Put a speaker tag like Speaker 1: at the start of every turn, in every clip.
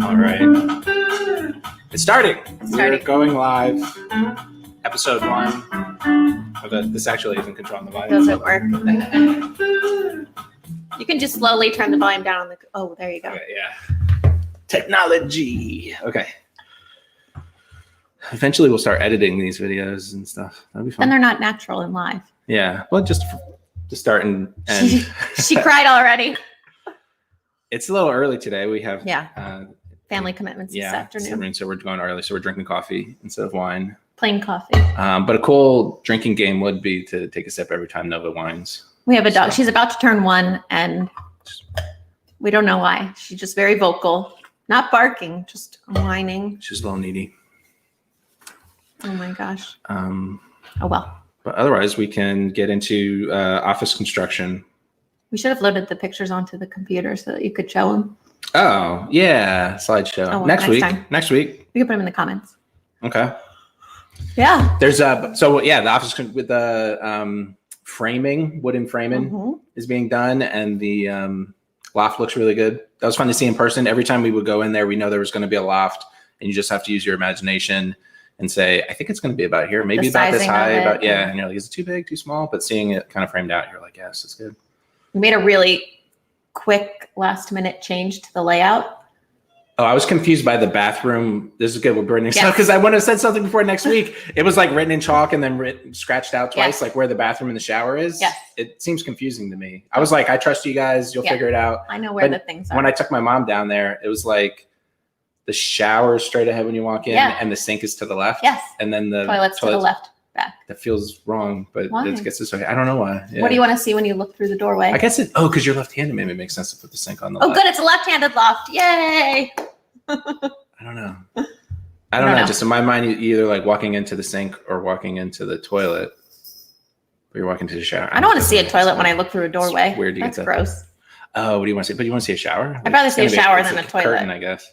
Speaker 1: All right. It's starting. We're going live. Episode 1. This actually isn't controlling the volume.
Speaker 2: Doesn't work. You can just slowly turn the volume down on the. Oh, there you go.
Speaker 1: Okay, yeah. Technology. Okay. Eventually, we'll start editing these videos and stuff. That'll be fun.
Speaker 2: Then they're not natural and live.
Speaker 1: Yeah. Well, just to start and
Speaker 2: She cried already.
Speaker 1: It's a little early today. We have
Speaker 2: family commitments this afternoon.
Speaker 1: So we're going early. So we're drinking coffee instead of wine.
Speaker 2: Plain coffee.
Speaker 1: But a cool drinking game would be to take a sip every time Nova whines.
Speaker 2: We have a dog. She's about to turn 1, and we don't know why. She's just very vocal, not barking, just whining.
Speaker 1: She's a little needy.
Speaker 2: Oh my gosh. Oh well.
Speaker 1: But otherwise, we can get into office construction.
Speaker 2: We should have loaded the pictures onto the computer so that you could show them.
Speaker 1: Oh yeah, slideshow.
Speaker 2: Oh, well,
Speaker 1: next week.
Speaker 2: time.
Speaker 1: Next week.
Speaker 2: We can put them in the comments.
Speaker 1: Okay.
Speaker 2: Yeah.
Speaker 1: There's the office with the framing, wooden framing is being done, and the loft looks really good. That was fun to see in person. Every time we would go in there, we know there was going to be a loft, and you just have to use your imagination and say, I think it's going to be about here, maybe about this high, and you're like, is it too big, too small? But seeing it kind of framed out, you're like, yes, it's good.
Speaker 2: We made a really quick last-minute change to the layout.
Speaker 1: Oh, I was confused by the bathroom. This is good with Brittany stuff because I would have said something before next week. It was like written in chalk and then scratched out twice, like where the bathroom and the shower is.
Speaker 2: Yes.
Speaker 1: It seems confusing to me. I was like, I trust you guys. You'll figure it out.
Speaker 2: I know where the things are.
Speaker 1: When I took my mom down there, it was like the shower is straight ahead when you walk in and the sink is to the left.
Speaker 2: Yes.
Speaker 1: And then the
Speaker 2: toilet's to the left back.
Speaker 1: That feels wrong, but
Speaker 2: why?
Speaker 1: It gets this way. I don't know why. Yeah.
Speaker 2: What do you want to see when you look through the doorway?
Speaker 1: I guess because you're left-handed, maybe it makes sense to put the sink on the left.
Speaker 2: Oh, good. It's a left-handed loft. Yay.
Speaker 1: I don't know. I don't know. Just in my mind, you either like walking into the sink or walking into the toilet. Or you're walking to the shower.
Speaker 2: I don't want to see a toilet when I look through a doorway.
Speaker 1: It's weird to
Speaker 2: That's
Speaker 1: get that.
Speaker 2: gross.
Speaker 1: Oh, what do you want to see? But you want to see a shower?
Speaker 2: I'd rather see a shower than a toilet.
Speaker 1: Curtain, I guess.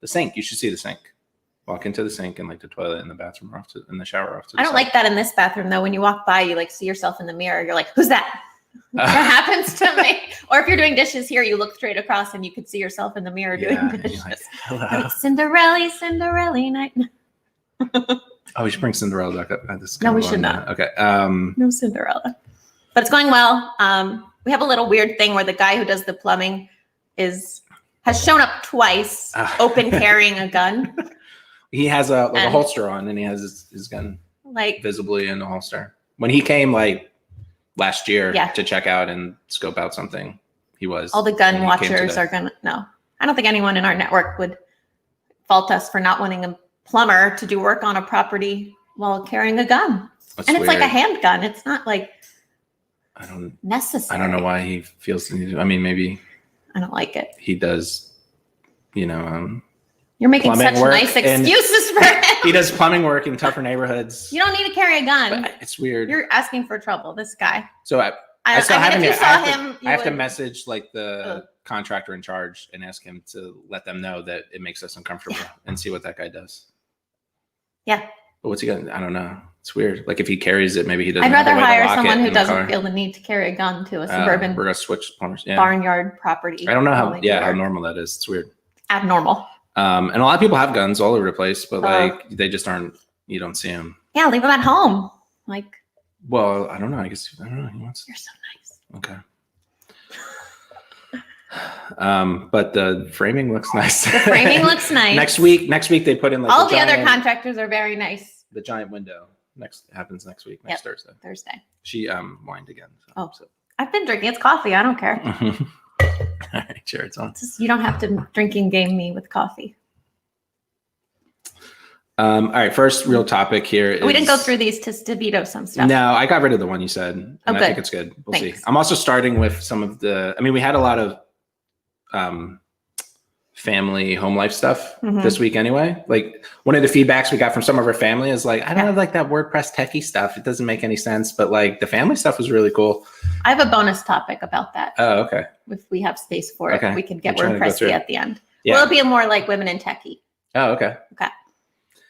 Speaker 1: The sink. You should see the sink. Walk into the sink and like the toilet and the bathroom off to, and the shower off to the
Speaker 2: I don't
Speaker 1: side.
Speaker 2: like that in this bathroom though. When you walk by, you like see yourself in the mirror. You're like, who's that? That happens to me. Or if you're doing dishes here, you look straight across and you could see yourself in the mirror doing dishes.
Speaker 1: Like, hello.
Speaker 2: Like, Cinderella night.
Speaker 1: Oh, we should bring Cinderella back up.
Speaker 2: No, we should not.
Speaker 1: Okay.
Speaker 2: No Cinderella. But it's going well. We have a little weird thing where the guy who does the plumbing has shown up twice, open carrying a gun.
Speaker 1: He has a holster on, and he has his gun
Speaker 2: like
Speaker 1: visibly in the holster. When he came like last year to check out and scope out something, he was.
Speaker 2: All the gun watchers are gonna no. I don't think anyone in our network would fault us for not wanting a plumber to do work on a property while carrying a gun.
Speaker 1: That's
Speaker 2: and it's
Speaker 1: weird.
Speaker 2: like a handgun. It's not like
Speaker 1: I
Speaker 2: necessary.
Speaker 1: don't know why he feels the need to. I mean, maybe
Speaker 2: I don't like it.
Speaker 1: he does.
Speaker 2: You're making such nice excuses for him.
Speaker 1: He does plumbing work in tougher neighborhoods.
Speaker 2: You don't need to carry a gun.
Speaker 1: But it's weird.
Speaker 2: You're asking for trouble. This guy.
Speaker 1: So I still haven't.
Speaker 2: I
Speaker 1: have to message like the contractor in charge and ask him to let them know that it makes us uncomfortable and see what that guy does.
Speaker 2: Yeah.
Speaker 1: But what's he gonna? I don't know. It's weird. Like if he carries it, maybe he doesn't.
Speaker 2: I'd rather hire someone who
Speaker 1: in
Speaker 2: doesn't feel the need to carry a gun to a suburban.
Speaker 1: We're gonna switch plumbers. Yeah.
Speaker 2: Barnyard property.
Speaker 1: I don't know how normal that is. It's weird.
Speaker 2: Abnormal.
Speaker 1: And a lot of people have guns all over the place, but like they just aren't. You don't see them.
Speaker 2: Yeah, leave them at home. Like.
Speaker 1: Well, I don't know. I guess I don't know. He wants.
Speaker 2: You're so nice.
Speaker 1: Okay. But the framing looks nice.
Speaker 2: The framing looks nice.
Speaker 1: Next week they put in like
Speaker 2: all the other contractors are very nice.
Speaker 1: The giant window happens next week, next Thursday. She whined again. So.
Speaker 2: I've been drinking. It's coffee. I don't care.
Speaker 1: All right, sure, it's on.
Speaker 2: You don't have to drinking game me with coffee.
Speaker 1: All right, first real topic here.
Speaker 2: We didn't go through these to veto some stuff.
Speaker 1: No, I got rid of the one you said, and I think it's good. We'll see. I'm also starting with some of the. I mean, we had a lot of family home life stuff this week anyway. Like one of the feedbacks we got from some of our family is like, I don't have like that WordPress techie stuff. It doesn't make any sense, but like the family stuff was really cool.
Speaker 2: I have a bonus topic about that.
Speaker 1: Oh, okay.
Speaker 2: If we have space for it, we can get WordPress at the end.
Speaker 1: Yeah.
Speaker 2: Will it be more like women in techie?
Speaker 1: Oh, okay.
Speaker 2: Okay.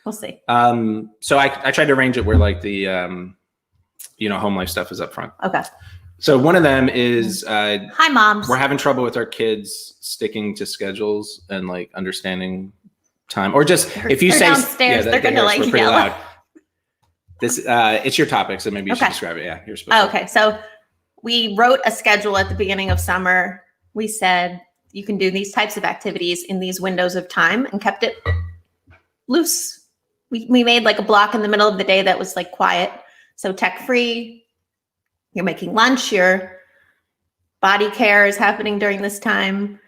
Speaker 2: We'll see.
Speaker 1: So I tried to arrange it where like the home life stuff is up front.
Speaker 2: Okay.
Speaker 1: So one of them is
Speaker 2: hi, moms.
Speaker 1: we're having trouble with our kids sticking to schedules and like understanding time, or just if you
Speaker 2: they're
Speaker 1: say
Speaker 2: downstairs, they're gonna like
Speaker 1: pretty
Speaker 2: yell.
Speaker 1: loud. This it's your topic, so maybe you should describe it. Yeah, you're supposed to.
Speaker 2: Okay, so we wrote a schedule at the beginning of summer. We said you can do these types of activities in these windows of time, and kept it loose. We made like a block in the middle of the day that was like quiet, so tech free. You're making lunch, your body care is happening during this time.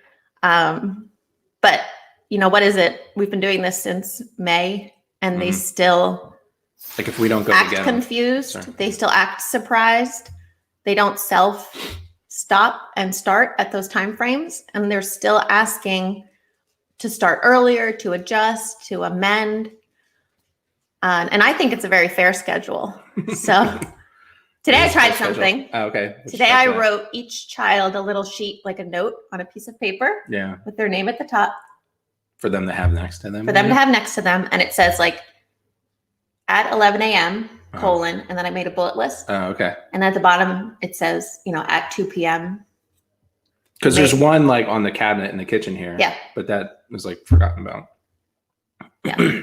Speaker 2: But you know, what is it? We've been doing this since May, and they still
Speaker 1: like if we don't go
Speaker 2: act confused, they still act surprised. They don't stop and start at those time frames, and they're still asking to start earlier, to adjust, to amend. And I think it's a very fair schedule. So today I tried something.
Speaker 1: Oh, okay.
Speaker 2: Today I wrote each child a little sheet, like a note on a piece of paper.
Speaker 1: Yeah.
Speaker 2: With their name at the top.
Speaker 1: For them to have next to them.
Speaker 2: For them to have next to them. And it says like at 11 a.m. colon, and then I made a bullet list.
Speaker 1: Oh, okay.
Speaker 2: And at the bottom it says, you know, at 2 p.m.
Speaker 1: Because there's one like on the cabinet in the kitchen here.
Speaker 2: Yeah.
Speaker 1: But that was like forgotten about.
Speaker 2: Yeah.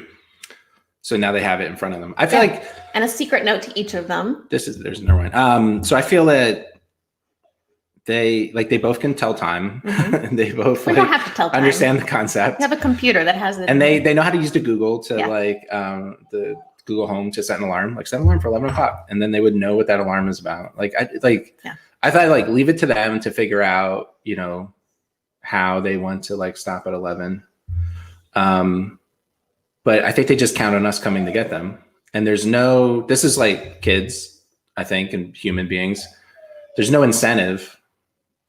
Speaker 1: So now they have it in front of them. I feel like,
Speaker 2: and a secret note to each of them.
Speaker 1: There's another one. So I feel that they both can tell time.
Speaker 2: Mm-hmm.
Speaker 1: They both
Speaker 2: we don't have to tell time.
Speaker 1: Understand the concept.
Speaker 2: We have a computer that has it.
Speaker 1: And they know how to use the Google to like the Google Home to set an alarm, like set an alarm for 11 o'clock. And then they would know what that alarm is about. I thought like leave it to them to figure out, you know, how they want to like stop at 11. But I think they just count on us coming to get them. And this is like kids, I think, and human beings. There's no incentive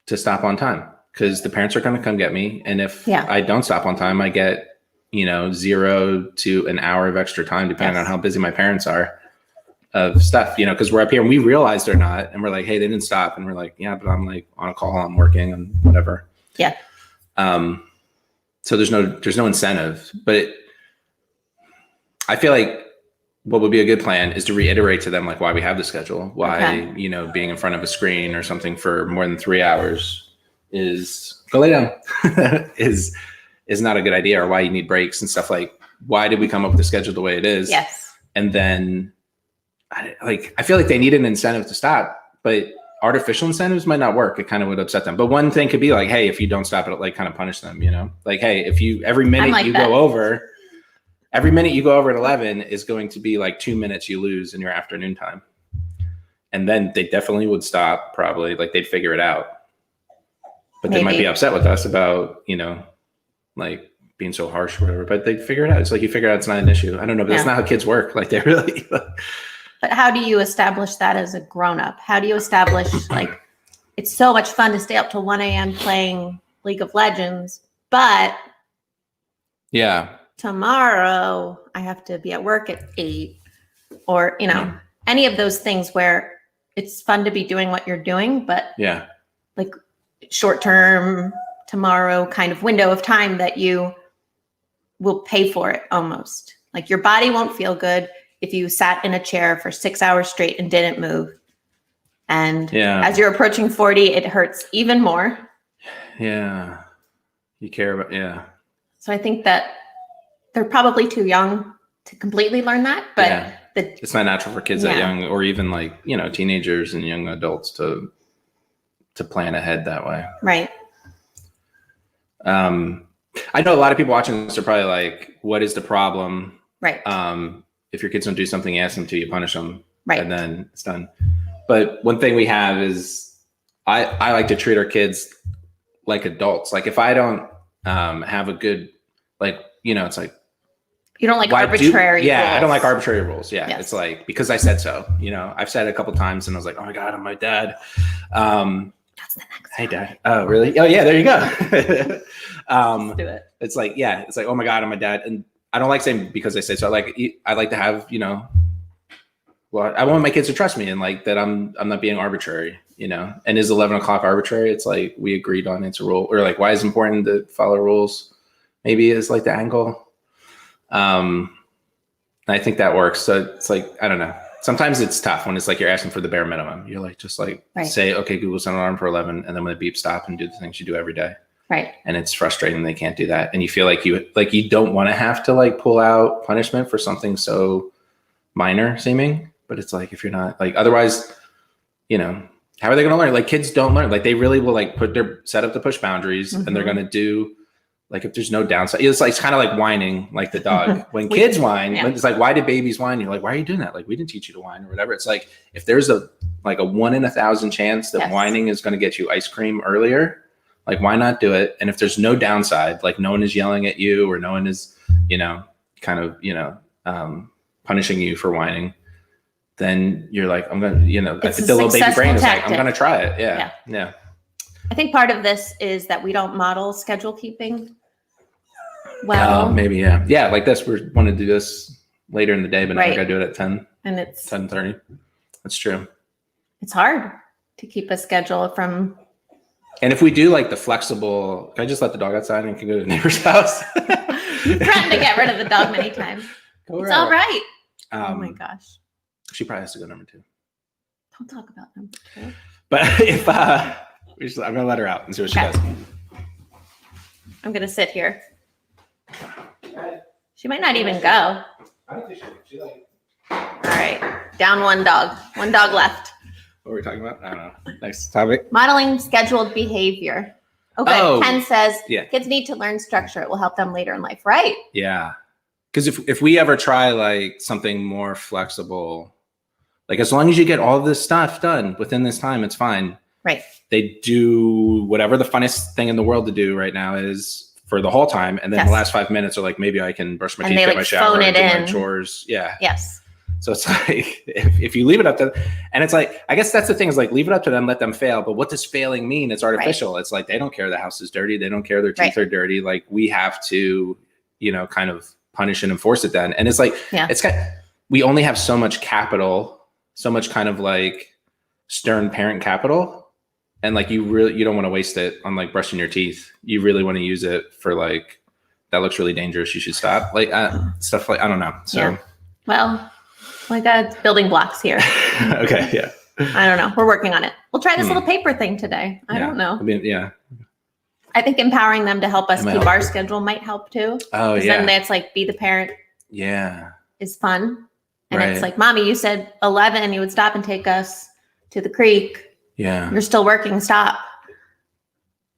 Speaker 1: to stop on time because the parents are going to come get me. And if I don't stop on time, I get, you know, 0 to an hour of extra time, depending on how busy my parents are of stuff, you know, because we're up here and we realize they're not. And we're like, hey, they didn't stop. And we're like, yeah, but I'm like on a call, I'm working and whatever.
Speaker 2: Yeah.
Speaker 1: So there's no incentive, but I feel like what would be a good plan is to reiterate to them like why we have the schedule, why you know being in front of a screen or something for more than 3 hours is go lay down is not a good idea, or why you need breaks and stuff. Like why did we come up with the schedule the way it is?
Speaker 2: Yes.
Speaker 1: And then I feel like they need an incentive to stop, but artificial incentives might not work. It kind of would upset them. But one thing could be like, hey, if you don't stop it, like kind of punish them, you know, like, hey, if you every minute you go over at 11 is going to be like 2 minutes you lose in your afternoon time. And then they definitely would stop, probably, like they'd figure it out. But they might be upset with us about, you know, like being so harsh or whatever, but they'd figure it out. It's like you figure out it's not an issue. I don't know, but that's not how kids work. Like they really.
Speaker 2: But how do you establish that as a grown-up? How do you establish, like, it's so much fun to stay up till 1 a.m. playing League of Legends, but tomorrow I have to be at work at 8, or, you know, any of those things where it's fun to be doing what you're doing, but like short-term tomorrow kind of window of time that you will pay for it almost. Like your body won't feel good if you sat in a chair for 6 hours straight and didn't move. And as you're approaching 40, it hurts even more.
Speaker 1: Yeah. You care about,
Speaker 2: So I think that they're probably too young to completely learn that, but
Speaker 1: it's not natural for kids that young, or even like, you know, teenagers and young adults to plan ahead that way.
Speaker 2: Right.
Speaker 1: I know a lot of people watching this are probably like, what is the problem?
Speaker 2: Right.
Speaker 1: If your kids don't do something you ask them to, you punish them.
Speaker 2: Right.
Speaker 1: And then it's done. But one thing we have is I like to treat our kids like adults. Like if I don't have a good, like, you know, it's like,
Speaker 2: you don't like arbitrary rules.
Speaker 1: I don't like arbitrary rules. Yeah. It's like, because I said so, you know, I've said it a couple times and I was like, oh my God, I'm my dad.
Speaker 2: That's the next
Speaker 1: Hey dad. Oh, really? Oh yeah, there you go.
Speaker 2: Let's do it.
Speaker 1: It's like, it's like, oh my God, I'm my dad. And I don't like saying because I say so. I like to have, you know, well, I want my kids to trust me and like that I'm not being arbitrary, you know. And is 11 o'clock arbitrary? It's like we agreed on it's a rule, or like why is it important to follow rules? Maybe is like the angle. I think that works. So it's like, I don't know. sometimes it's tough when it's like you're asking for the bare minimum. You're like, just like say, okay, Google set an alarm for 11, and then when the beep, stop and do the things you do every day.
Speaker 2: Right.
Speaker 1: And it's frustrating they can't do that. And you feel like you don't want to have to like pull out punishment for something so minor seeming, but it's like, if you're not like, otherwise, you know, how are they going to learn? Like kids don't learn. Like they really will like set up to push boundaries and they're going to do like, if there's no downside, it's kind of like whining like the dog. When kids whine, it's like, why did babies whine? You're like, why are you doing that? Like, we didn't teach you to whine or whatever. It's like, if there's a 1 in 1,000 chance that whining is going to get you ice cream earlier, like, why not do it? And if there's no downside, like no one is yelling at you or no one is, you know, kind of, you know, punishing you for whining, then you're like, I'm going to, you know, I think the little baby brain is like, I'm going to try it. Yeah.
Speaker 2: I think part of this is that we don't model schedule keeping well.
Speaker 1: Maybe, yeah. Yeah, like this, we want to do this later in the day, but now we got to do it at 10.
Speaker 2: And it's
Speaker 1: 10:30. That's true.
Speaker 2: It's hard to keep a schedule from.
Speaker 1: And if we do like the flexible, can I just let the dog outside and can go to the neighbor's house?
Speaker 2: You've threatened to get rid of the dog many times. It's all right. Oh my gosh.
Speaker 1: She probably has to go number 2.
Speaker 2: Don't talk about number 2.
Speaker 1: But if I'm gonna let her out and see what she does.
Speaker 2: I'm gonna sit here. She might not even go.
Speaker 1: I don't think she like.
Speaker 2: All right, down one dog. One dog left.
Speaker 1: What were we talking about? I don't know. Next topic.
Speaker 2: Modeling scheduled behavior. Okay, Ken says kids need to learn structure. It will help them later in life. Right.
Speaker 1: Yeah. Because if we ever try like something more flexible, like as long as you get all of this stuff done within this time, it's fine.
Speaker 2: Right.
Speaker 1: They do whatever the funnest thing in the world to do right now is for the whole time. And then the last 5 minutes are like, maybe I can brush my teeth, get my shower, do my chores. Yeah.
Speaker 2: Yes.
Speaker 1: So it's like, if you leave it up to, and it's like, I guess that's the thing is like, leave it up to them, let them fail. But what does failing mean? It's artificial. Right. It's like, they don't care the house is dirty. They don't care their teeth are dirty. Like we have to, you know, kind of punish and enforce it then. And it's like, it's kind of, we only have so much capital, so much kind of like stern parent capital. And like, you don't want to waste it on like brushing your teeth. You really want to use it for like, that looks really dangerous. You should stop. Like stuff like, I don't know. So,
Speaker 2: well, we got building blocks here.
Speaker 1: Okay. Yeah.
Speaker 2: I don't know. We're working on it. We'll try this little paper thing today. I don't know.
Speaker 1: I mean,
Speaker 2: I think empowering them to help us keep our schedule might help too.
Speaker 1: Oh, yeah.
Speaker 2: Then that's like be the parent.
Speaker 1: Yeah.
Speaker 2: Is fun. And it's like, Mommy, you said 11, you would stop and take us to the creek.
Speaker 1: Yeah.
Speaker 2: You're still working. Stop.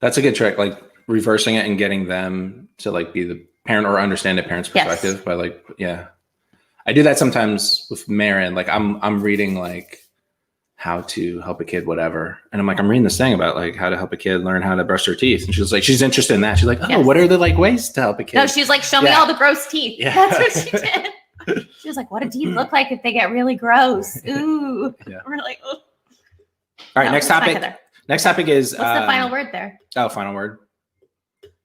Speaker 1: That's a good trick. Like reversing it and getting them to like be the parent or understand a parent's perspective by like, I do that sometimes with Marin. Like I'm reading like how to help a kid, whatever. And I'm like, I'm reading this thing about like how to help a kid learn how to brush their teeth. And she's like, she's interested in that. She's like, oh, what are the like ways to help a kid?
Speaker 2: No, she's like, show me all the gross teeth. Yeah. That's what she did. She was like, what do teeth look like if they get really gross? Ooh. Yeah. We're like, oh.
Speaker 1: All right, next topic. Next topic is
Speaker 2: what's the final word there?
Speaker 1: Oh, final word.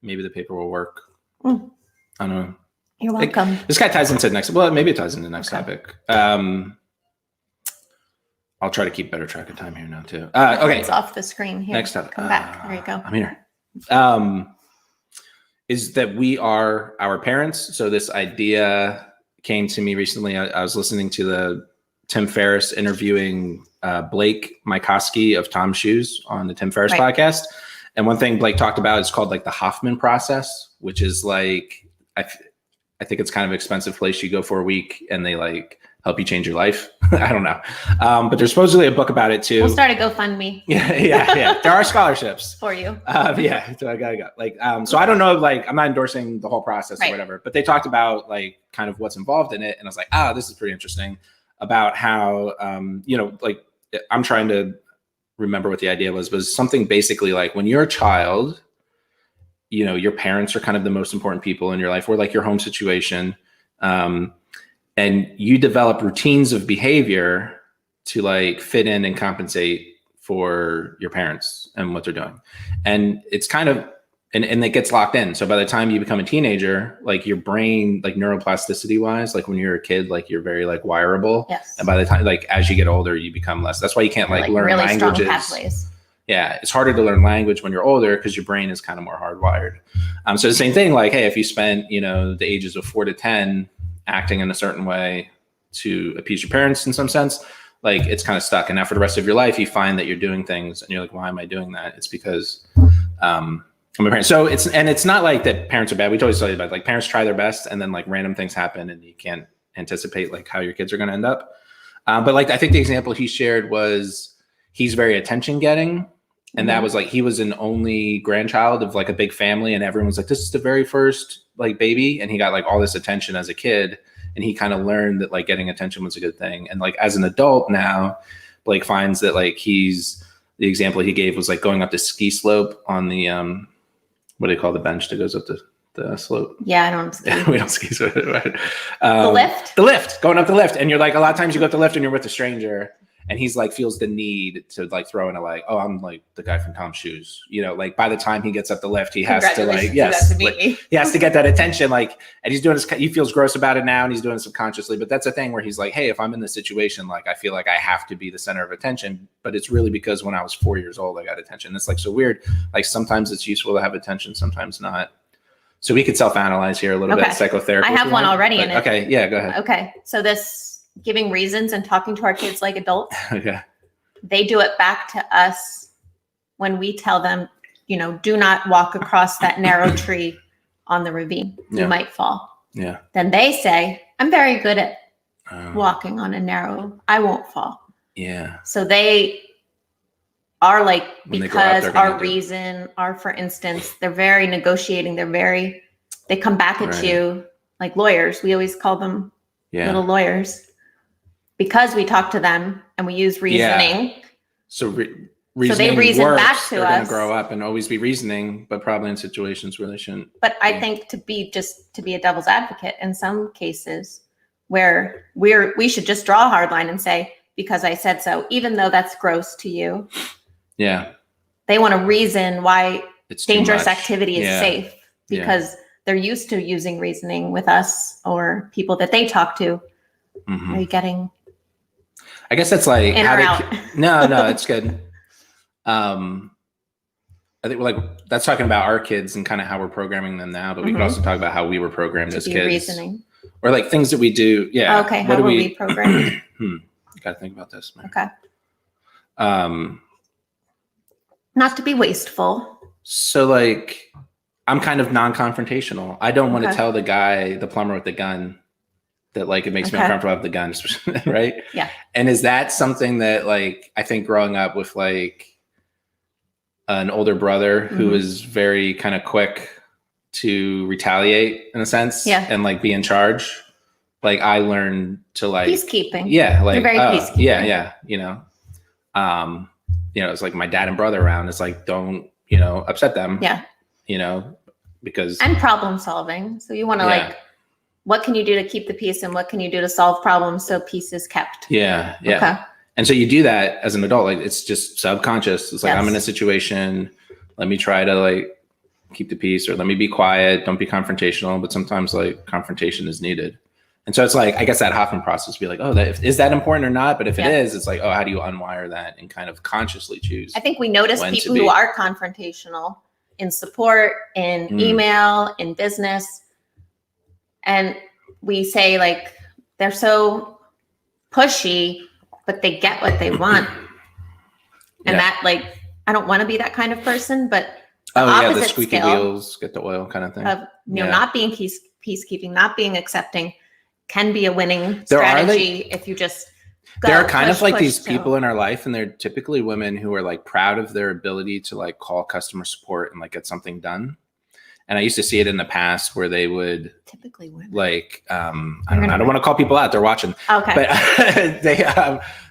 Speaker 1: Maybe the paper will work. I don't know.
Speaker 2: You're welcome.
Speaker 1: This guy ties into next. Well, maybe it ties into the next topic. I'll try to keep better track of time here now too. Okay,
Speaker 2: it's off the screen here.
Speaker 1: Next topic.
Speaker 2: Come back. There you go.
Speaker 1: I'm here. Is that we are our parents? So this idea came to me recently. I was listening to the Tim Ferriss interviewing Blake Mycoskie of Tom's Shoes on the Tim Ferriss podcast. And one thing Blake talked about is called like the Hoffman process, which is like, I think it's kind of an expensive place you go for a week and they like help you change your life. I don't know. But there's supposedly a book about it too.
Speaker 2: We'll start a GoFundMe.
Speaker 1: Yeah. There are scholarships
Speaker 2: for you.
Speaker 1: So I gotta go. Like, so I don't know, like I'm not endorsing the whole process or whatever, but they talked about like kind of what's involved in it. And I was like, this is pretty interesting about how, you know, like I'm trying to remember what the idea was something basically like when you're a child, you know, your parents are kind of the most important people in your life or like your home situation. And you develop routines of behavior to like fit in and compensate for your parents and what they're doing. And it's kind of, and it gets locked in. So by the time you become a teenager, like your brain, like neuroplasticity wise, like when you're a kid, like you're very like wireable.
Speaker 2: Yes.
Speaker 1: And by the time, like as you get older, you become less. That's why you can't like learn
Speaker 2: really
Speaker 1: languages.
Speaker 2: Strong pathways.
Speaker 1: Yeah, it's harder to learn language when you're older because your brain is kind of more hardwired. So the same thing, like, hey, if you spent, you know, the ages of 4 to 10 acting in a certain way, to appease your parents in some sense, like it's kind of stuck. And now for the rest of your life, you find that you're doing things and you're like, why am I doing that? It's because I'm a parent. So it's not like that parents are bad. We always tell you about like parents try their best and then like random things happen and you can't anticipate like how your kids are going to end up. But like, I think the example he shared was he's very attention getting. And that was like, he was an only grandchild of like a big family. And everyone was like, this is the very first like baby. And he got like all this attention as a kid. And he kind of learned that like getting attention was a good thing. And like, as an adult now, Blake finds that like the example he gave was like going up the ski slope on the, what do you call the bench that goes up the slope?
Speaker 2: Yeah, I don't ski.
Speaker 1: We don't ski. So, right.
Speaker 2: The lift?
Speaker 1: The lift, going up the lift. And you're like, a lot of times you go up the lift and you're with a stranger. And he's like, feels the need to like throw in a like, oh, I'm like the guy from Tom's Shoes. You know, like by the time he gets up the lift, he has to like, yes, like, he has to get that attention. Like, and he's doing this, he feels gross about it now and he's doing it subconsciously. But that's a thing where he's like, hey, if I'm in this situation, like, I feel like I have to be the center of attention. But it's really because when I was 4 years old, I got attention. It's like so weird. Like sometimes it's useful to have attention, sometimes not. So we could self-analyze here a little bit, psychotherapy.
Speaker 2: I have one already in it.
Speaker 1: Okay, yeah, go ahead.
Speaker 2: Okay, so this giving reasons and talking to our kids like adults.
Speaker 1: Okay.
Speaker 2: They do it back to us when we tell them, you know, do not walk across that narrow tree on the ravine. You might fall.
Speaker 1: Yeah.
Speaker 2: Then they say, I'm very good at walking on a narrow, I won't fall.
Speaker 1: Yeah.
Speaker 2: So they are like,
Speaker 1: When
Speaker 2: because our reason, for instance, they're very negotiating. They come back at you like lawyers. We always call them little lawyers. Because we talk to them and we use reasoning.
Speaker 1: Yeah. So reasoning
Speaker 2: they reason
Speaker 1: works,
Speaker 2: back to
Speaker 1: they're
Speaker 2: us.
Speaker 1: going to grow up and always be reasoning, but probably in situations where they shouldn't.
Speaker 2: But I think to be a devil's advocate in some cases where we should just draw a hard line and say, because I said so, even though that's gross to you.
Speaker 1: Yeah.
Speaker 2: They want to reason why
Speaker 1: it's
Speaker 2: dangerous activity is safe because they're used to using reasoning with us or people that they talk to. Are you getting...
Speaker 1: I guess that's like
Speaker 2: in or out?
Speaker 1: No, it's good. I think that's talking about our kids and kind of how we're programming them now, but we could also talk about how we were programmed as kids. Reasoning. Or like things that we do. Yeah.
Speaker 2: Okay. How were we programmed?
Speaker 1: You got to think about this, man.
Speaker 2: Okay. Not to be wasteful.
Speaker 1: So like, I'm kind of non-confrontational. I don't want to tell the plumber with the gun, that like it makes me uncomfortable with the gun, right?
Speaker 2: Yeah.
Speaker 1: And is that something that like I think growing up with like an older brother who is very kind of quick to retaliate in a sense, and like be in charge, like I learned to like
Speaker 2: peacekeeping.
Speaker 1: Yeah, like
Speaker 2: you're very peacekeeping.
Speaker 1: Yeah. You know, it's like my dad and brother around. It's like don't upset them. Yeah. Because
Speaker 2: and problem solving. So you want to like. What can you do to keep the peace and what can you do to solve problems so peace is kept? Yeah.
Speaker 1: Yeah. Okay. And so you do that as an adult, like it's just subconscious. It's like, I'm in a situation, let me try to like keep the peace or let me be quiet. Don't be confrontational, but sometimes like confrontation is needed. And so it's like, I guess that Hoffman process be like, oh, is that important or not? But if it is, it's like, oh, how do you unwire that and kind of consciously choose?
Speaker 2: I think we notice people who are confrontational in support, in email, in business. And we say like, they're so pushy, but they get what they want. And that like, I don't want to be that kind of person, but
Speaker 1: the squeaky wheels get the oil kind of thing.
Speaker 2: Of, not being peacekeeping, not being accepting can be a winning strategy if you just go.
Speaker 1: There are kind of like these people in our life, and they're typically women who are like proud of their ability to like call customer support and like get something done. And I used to see it in the past where they would
Speaker 2: typically women.
Speaker 1: Like, I don't want to call people out. They're watching.
Speaker 2: Okay.
Speaker 1: But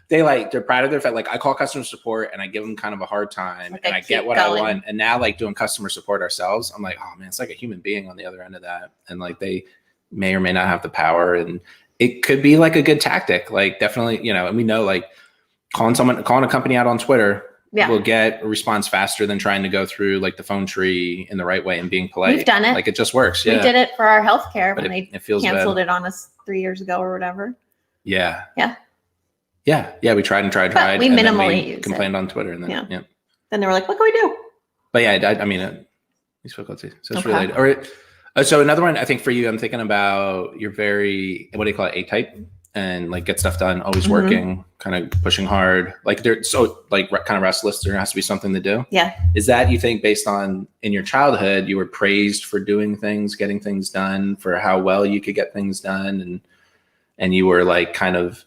Speaker 1: they're proud of their fact. Like I call customer support and I give them kind of a hard time and I get what I want. And now like doing customer support ourselves, I'm like, oh man, it's like a human being on the other end of that. And like, they may or may not have the power, and it could be like a good tactic. Like definitely, and we know like calling a company out on Twitter, will get a response faster than trying to go through like the phone tree in the right way and being polite.
Speaker 2: We've done it.
Speaker 1: Like it just works.
Speaker 2: We did it for our healthcare when they
Speaker 1: feels
Speaker 2: canceled
Speaker 1: bad.
Speaker 2: it on us 3 years ago or whatever.
Speaker 1: Yeah.
Speaker 2: Yeah.
Speaker 1: Yeah. We tried and tried.
Speaker 2: But we minimally
Speaker 1: complained on Twitter and then
Speaker 2: Then they were like, what can we do?
Speaker 1: But yeah, I mean, we spoke about it. So it's related. All right. So another one, I think for you, I'm thinking about you're very, what do you call it? A-type. and like get stuff done, always
Speaker 2: Mm-hmm.
Speaker 1: working, kind of pushing hard. Like they're so like kind of restless. There has to be something to do.
Speaker 2: Yeah.
Speaker 1: Is that, you think, based on in your childhood, you were praised for doing things, getting things done, for how well you could get things done, and you were like kind of,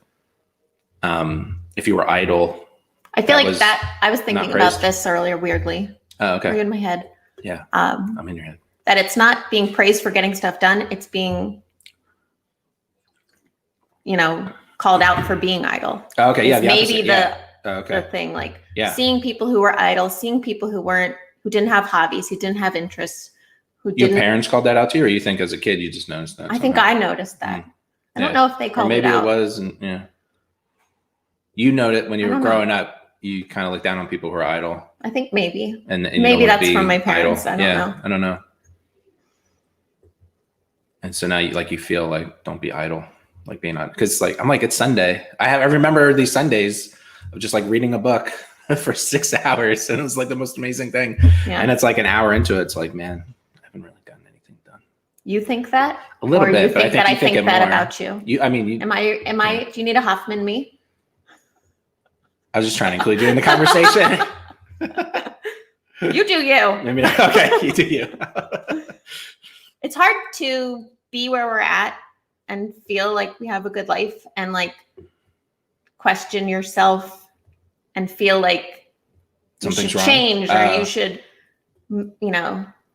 Speaker 1: if you were idle,
Speaker 2: I feel
Speaker 1: that
Speaker 2: like
Speaker 1: was
Speaker 2: that I was thinking
Speaker 1: not
Speaker 2: about
Speaker 1: praised?
Speaker 2: this earlier, weirdly.
Speaker 1: Oh, okay.
Speaker 2: Were you in my head?
Speaker 1: Yeah. I'm in your head.
Speaker 2: That it's not being praised for getting stuff done. It's being, called out for being idle.
Speaker 1: Oh, okay. Yeah.
Speaker 2: It's maybe
Speaker 1: Okay.
Speaker 2: the thing, like
Speaker 1: Yeah.
Speaker 2: seeing people who were idle, seeing people who didn't have hobbies, who didn't have interests, who
Speaker 1: Your
Speaker 2: didn't.
Speaker 1: parents called that out to you, or you think as a kid you just noticed that?
Speaker 2: I think I noticed that. I don't know if they
Speaker 1: Or
Speaker 2: called
Speaker 1: maybe
Speaker 2: it out.
Speaker 1: it was, and yeah. You noted when you
Speaker 2: I
Speaker 1: were
Speaker 2: don't know.
Speaker 1: growing up, you kind of looked down on people who are idle,
Speaker 2: I think maybe.
Speaker 1: and you
Speaker 2: Maybe
Speaker 1: don't wanna
Speaker 2: that's
Speaker 1: be
Speaker 2: from my parents.
Speaker 1: idle.
Speaker 2: I don't know.
Speaker 1: I don't know. And so now you feel like, don't be idle, like being idle, because like I'm like, it's Sunday. I remember these Sundays of just like reading a book for 6 hours, and it was like the most amazing thing.
Speaker 2: Yeah.
Speaker 1: And it's like an hour into it, it's like, man, I haven't really gotten anything done.
Speaker 2: You think that?
Speaker 1: A little
Speaker 2: or
Speaker 1: bit,
Speaker 2: you
Speaker 1: but I
Speaker 2: think
Speaker 1: think
Speaker 2: that
Speaker 1: you
Speaker 2: I think
Speaker 1: it
Speaker 2: that
Speaker 1: more.
Speaker 2: about you?
Speaker 1: Am
Speaker 2: I do you need a Hoffman me?
Speaker 1: I was just trying to include you in the conversation.
Speaker 2: You do you.
Speaker 1: Maybe not. Okay, you do you.
Speaker 2: It's hard to be where we're at and feel like we have a good life and like question yourself and feel like you
Speaker 1: Something's
Speaker 2: should
Speaker 1: wrong.
Speaker 2: change or you should,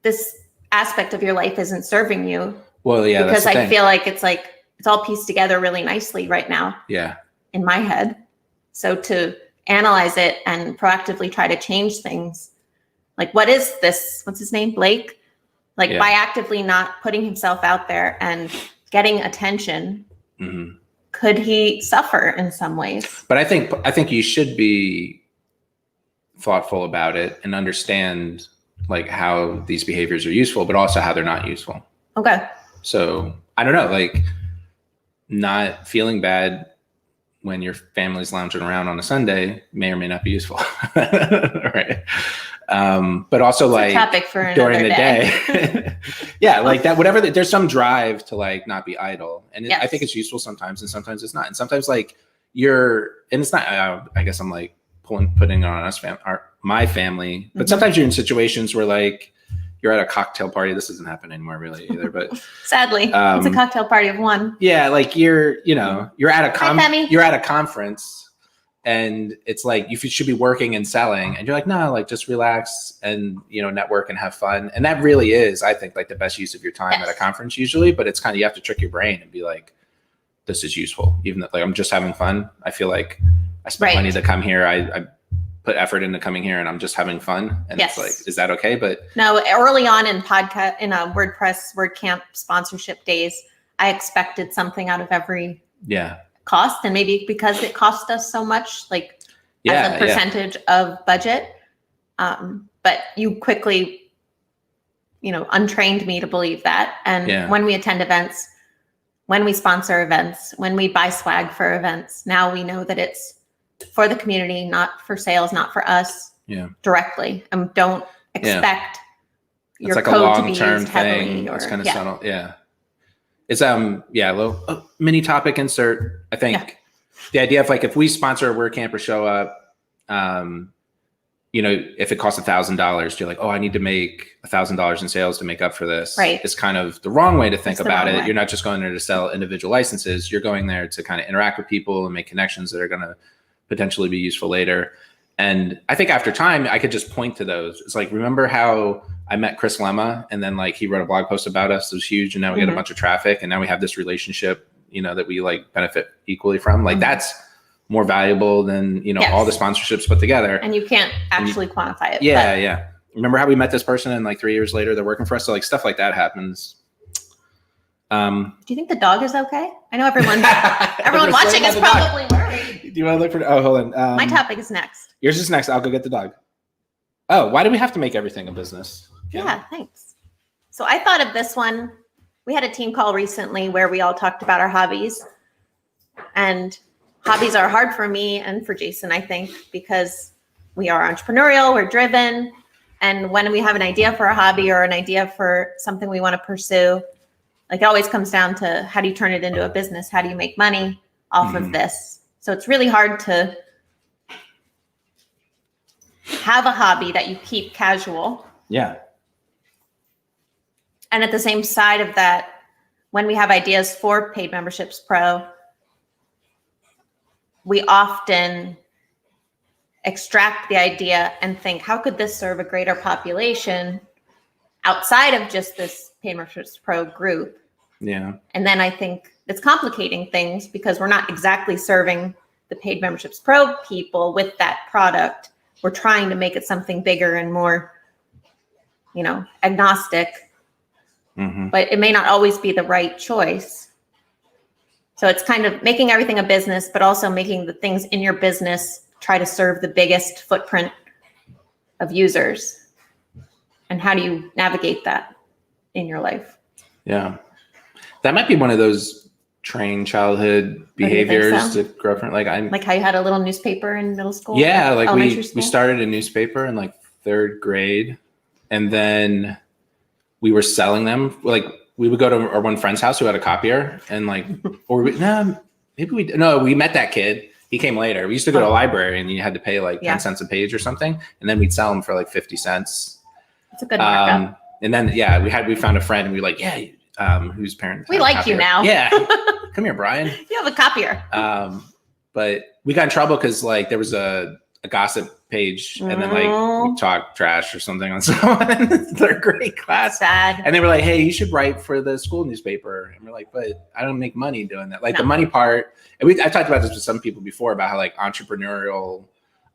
Speaker 2: this aspect of your life isn't serving you.
Speaker 1: Well, yeah,
Speaker 2: because
Speaker 1: that's the
Speaker 2: I
Speaker 1: thing.
Speaker 2: feel like it's all pieced together really nicely right now
Speaker 1: Yeah.
Speaker 2: in my head. So to analyze it and proactively try to change things, like what is this? What's his name? Blake? Like by actively not putting himself out there and getting attention, could he suffer in some ways?
Speaker 1: But I think you should be thoughtful about it and understand like how these behaviors are useful, but also how they're not useful.
Speaker 2: Okay.
Speaker 1: So I don't know, like not feeling bad when your family's lounging around on a Sunday may or may not be useful. Right. But also
Speaker 2: It's
Speaker 1: like
Speaker 2: a topic for
Speaker 1: during
Speaker 2: another
Speaker 1: the day. Yeah. Like that, whatever, there's some drive to like not be idle. And I think it's useful sometimes, and sometimes it's not. And sometimes like and it's not, I guess I'm like putting on us, my family, but sometimes you're in situations where like you're at a cocktail party. This doesn't happen anymore really either, but
Speaker 2: sadly it's a cocktail party of one.
Speaker 1: Yeah. Like you're at a you're at a conference, and it's like you should be working and selling, and you're like, no, like just relax and network and have fun. And that really is, I think, like the best use of your time at a conference usually. But it's kind of, you have to trick your brain and be like, this is useful, even though like I'm just having fun. I feel like I spent money to come here. I put effort into coming here, and I'm just having fun. And it's like, is that okay? But
Speaker 2: no, early on in WordPress WordCamp sponsorship days, I expected something out of every cost, and maybe because it cost us so much, like as a percentage of budget. But you quickly, untrained me to believe that. And when we attend events, when we sponsor events, when we buy swag for events, now we know that it's for the community, not for sales, not for us directly. Don't expect your
Speaker 1: like
Speaker 2: code
Speaker 1: a
Speaker 2: to be used
Speaker 1: long-term
Speaker 2: heavily.
Speaker 1: thing. It's kind of subtle. Yeah. It's a little mini topic insert. I think the idea of like, if we sponsor a WordCamp or show up, if it costs $1,000, you're like, oh, I need to make $1,000 in sales to make up for this.
Speaker 2: Right.
Speaker 1: It's kind of the wrong way to think about it.
Speaker 2: Way.
Speaker 1: You're not just going there to sell individual licenses. You're going there to kind of interact with people and make connections that are going to potentially be useful later. And I think after time, I could just point to those. It's like, remember how I met Chris Lemma, and then like he wrote a blog post about us. It was huge. And now we get a bunch of traffic, and now we have this relationship, that we like benefit equally from. Like that's more valuable than, all the sponsorships put together.
Speaker 2: And you can't actually quantify it.
Speaker 1: Yeah. Yeah. Remember how we met this person and like 3 years later they're working for us? So like stuff like that happens.
Speaker 2: Do you think the dog is okay? I know everyone watching is probably worried.
Speaker 1: Do you want to look for? Oh, hold on.
Speaker 2: My topic is next.
Speaker 1: Yours is next. I'll go get the dog. Oh, why do we have to make everything a business?
Speaker 2: Yeah, thanks. So I thought of this one. We had a team call recently where we all talked about our hobbies. And hobbies are hard for me and for Jason, I think, because we are entrepreneurial, we're driven. And when we have an idea for a hobby or an idea for something we want to pursue, like it always comes down to, how do you turn it into a business? How do you make money? off of this. So it's really hard to have a hobby that you keep casual.
Speaker 1: Yeah.
Speaker 2: And at the same side of that, when we have ideas for Paid Memberships Pro, we often extract the idea and think, how could this serve a greater population outside of just this Paid Memberships Pro group?
Speaker 1: Yeah.
Speaker 2: And then I think it's complicating things because we're not exactly serving the Paid Memberships Pro people with that product. We're trying to make it something bigger and more, agnostic, but it may not always be the right choice. So it's kind of making everything a business, but also making the things in your business try to serve the biggest footprint of users. And how do you navigate that in your life?
Speaker 1: Yeah. That might be one of those trained childhood behaviors to grow from. Like
Speaker 2: how you had a little newspaper in middle school?
Speaker 1: Yeah, like we
Speaker 2: school?
Speaker 1: started a newspaper in like 3rd grade, and then we were selling them. Like we would go to our one friend's house who had a copier, and we met that kid. He came later. We used to go to a library, and you had to pay like 10 cents a page or something, and then we'd sell them for like 50 cents.
Speaker 2: That's a good markup.
Speaker 1: And then we found a friend, and we were like, whose parents?
Speaker 2: We like you now.
Speaker 1: Yeah, come here, Brian.
Speaker 2: You have a copier.
Speaker 1: But we got in trouble because there was a gossip page, and then we talked trash or something on someone in 3rd grade class.
Speaker 2: Sad.
Speaker 1: And they were like, "Hey, you should write for the school newspaper." And we're like, "But I don't make money doing that." The money part. And I talked about this with some people before about how entrepreneurial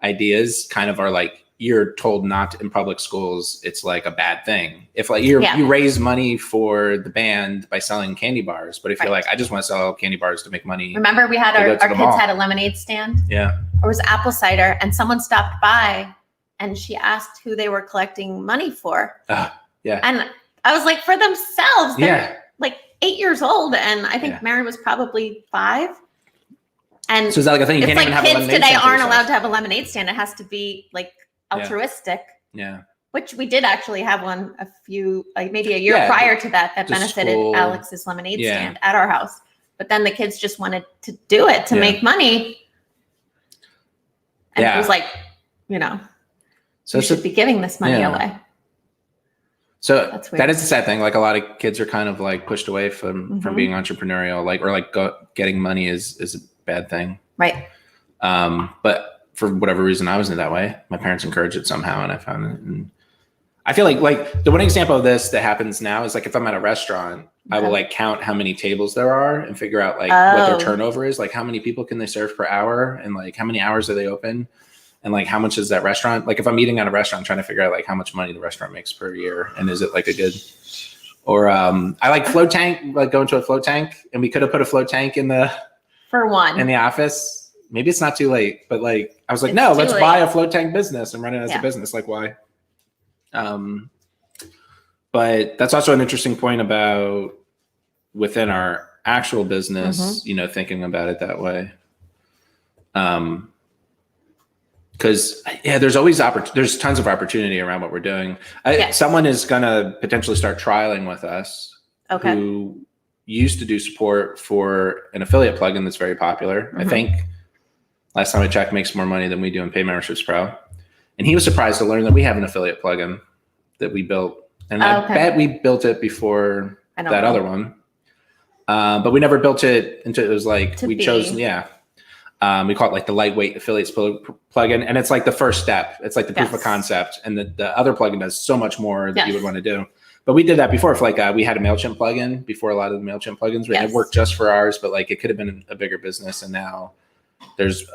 Speaker 1: ideas kind of are you're told not in public schools, it's like a bad thing. If you raise money for the band by selling candy bars, but if you're like, I just want to sell candy bars to make money.
Speaker 2: Remember we had our kids had a lemonade stand?
Speaker 1: Yeah.
Speaker 2: Or it was apple cider, and someone stopped by and she asked who they were collecting money for.
Speaker 1: Yeah.
Speaker 2: And I was like, for themselves. They're
Speaker 1: yeah.
Speaker 2: 8 years old. And I think Mary was probably 5. And
Speaker 1: so is that a thing? You can't even have a lemonade stand.
Speaker 2: Kids today aren't allowed to have a lemonade stand. It has to be altruistic.
Speaker 1: Yeah.
Speaker 2: Which we did actually have one maybe a year prior to that benefited Alex's lemonade stand at our house. But then the kids just wanted to do it to make money. And it was so you should be giving this money away.
Speaker 1: So that is the sad thing. A lot of kids are kind of pushed away from being entrepreneurial, getting money is a bad thing.
Speaker 2: Right.
Speaker 1: But for whatever reason, I wasn't that way. My parents encouraged it somehow, and I found it. And I feel like the one example of this that happens now is if I'm at a restaurant, I will count how many tables there are and figure out what their turnover is, how many people can they serve per hour, and how many hours are they open, and how much is that restaurant. If I'm eating at a restaurant, trying to figure out how much money the restaurant makes per year, and is it a good. Or I like float tank, going to a float tank, and we could have put a float tank in the office. Maybe it's not too late, but I was like, no, let's buy a float tank business and run it as a business. Why? But that's also an interesting point about within our actual business, thinking about it that way. Because there's always there's tons of opportunity around what we're doing. Someone is going to potentially start trialing with us who used to do support for an affiliate plugin that's very popular. I think last time I checked, makes more money than we do in Paid Memberships Pro. And he was surprised to learn that we have an affiliate plugin that we built. And I bet we built it before that other one. But we never built it until it was chose. We call it the lightweight affiliates plugin. And it's the first step. It's the proof of concept. And the other plugin does so much more that you would want to do. But we did that before. We had a MailChimp plugin before a lot of the MailChimp plugins. It worked just for ours, but it could have been a bigger business. And now there's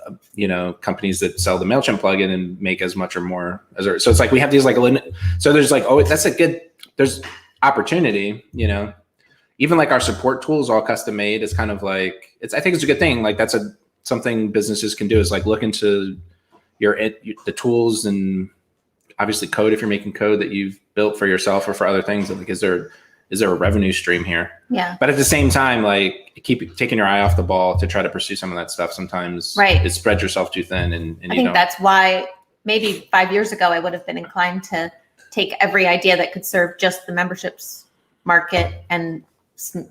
Speaker 1: companies that sell the MailChimp plugin and make as much or more as so it's we have these so there's there's opportunity, even our support tools all custom made. It's kind of I think it's a good thing. That's something businesses can do is look into the tools and obviously code if you're making code that you've built for yourself or for other things. Is there a revenue stream here? Yeah. But at the same time, keep taking your eye off the ball to try to pursue some of that stuff. Sometimes it spreads yourself too thin. And
Speaker 2: I think that's why maybe 5 years ago, I would have been inclined to take every idea that could serve just the memberships market and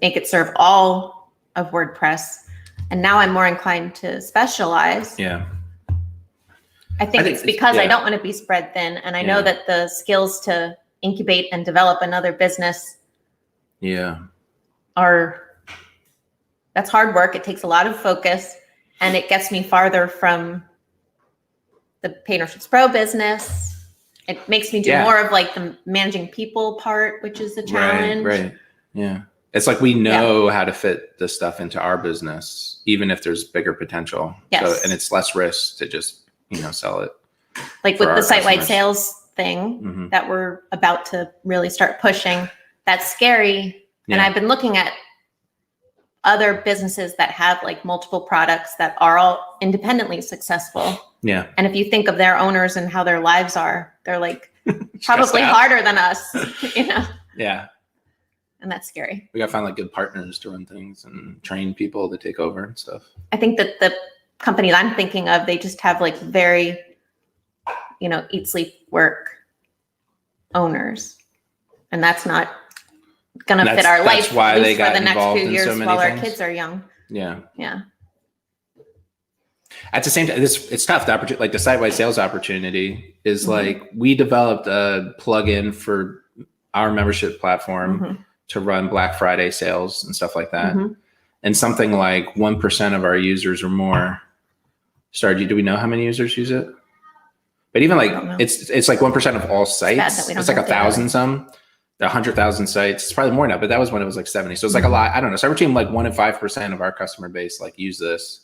Speaker 2: make it serve all of WordPress. And now I'm more inclined to specialize.
Speaker 1: Yeah.
Speaker 2: I think it's because I don't want to be spread thin. And I know that the skills to incubate and develop another business that's hard work. It takes a lot of focus, and it gets me farther from the Paintership's Pro business. It makes me do more of like the managing people part, which is the challenge.
Speaker 1: Right. Yeah. It's like we know how to fit this stuff into our business, even if there's bigger potential.
Speaker 2: Yes.
Speaker 1: So, and it's less risk to just, sell it.
Speaker 2: Like with the site-wide sales thing that we're about to really start pushing, that's scary. And I've been looking at other businesses that have like multiple products that are all independently successful.
Speaker 1: Yeah.
Speaker 2: And if you think of their owners and how their lives are, they're like probably harder than us,
Speaker 1: Yeah.
Speaker 2: And that's scary.
Speaker 1: We got to find like good partners to run things and train people to take over and stuff.
Speaker 2: I think that the companies I'm thinking of, they just have like very, eat, sleep, work owners. And that's not going to fit our life.
Speaker 1: That's why they got
Speaker 2: for the next
Speaker 1: involved
Speaker 2: few
Speaker 1: in
Speaker 2: years
Speaker 1: so many
Speaker 2: while
Speaker 1: things.
Speaker 2: Our kids are young.
Speaker 1: Yeah.
Speaker 2: Yeah.
Speaker 1: At the same time, it's tough. The opportunity, like the site-wide sales opportunity is like, we developed a plugin for our membership platform to run Black Friday sales and stuff like that. And something like 1% of our users or more started. Do we know how many users use it? But even like, it's like 1% of all sites. It's like 1,000 some. 100,000 sites. It's probably more now, but that was when it was like 70. So it's like a lot. I don't know. So between like 1 and 5% of our customer base like use this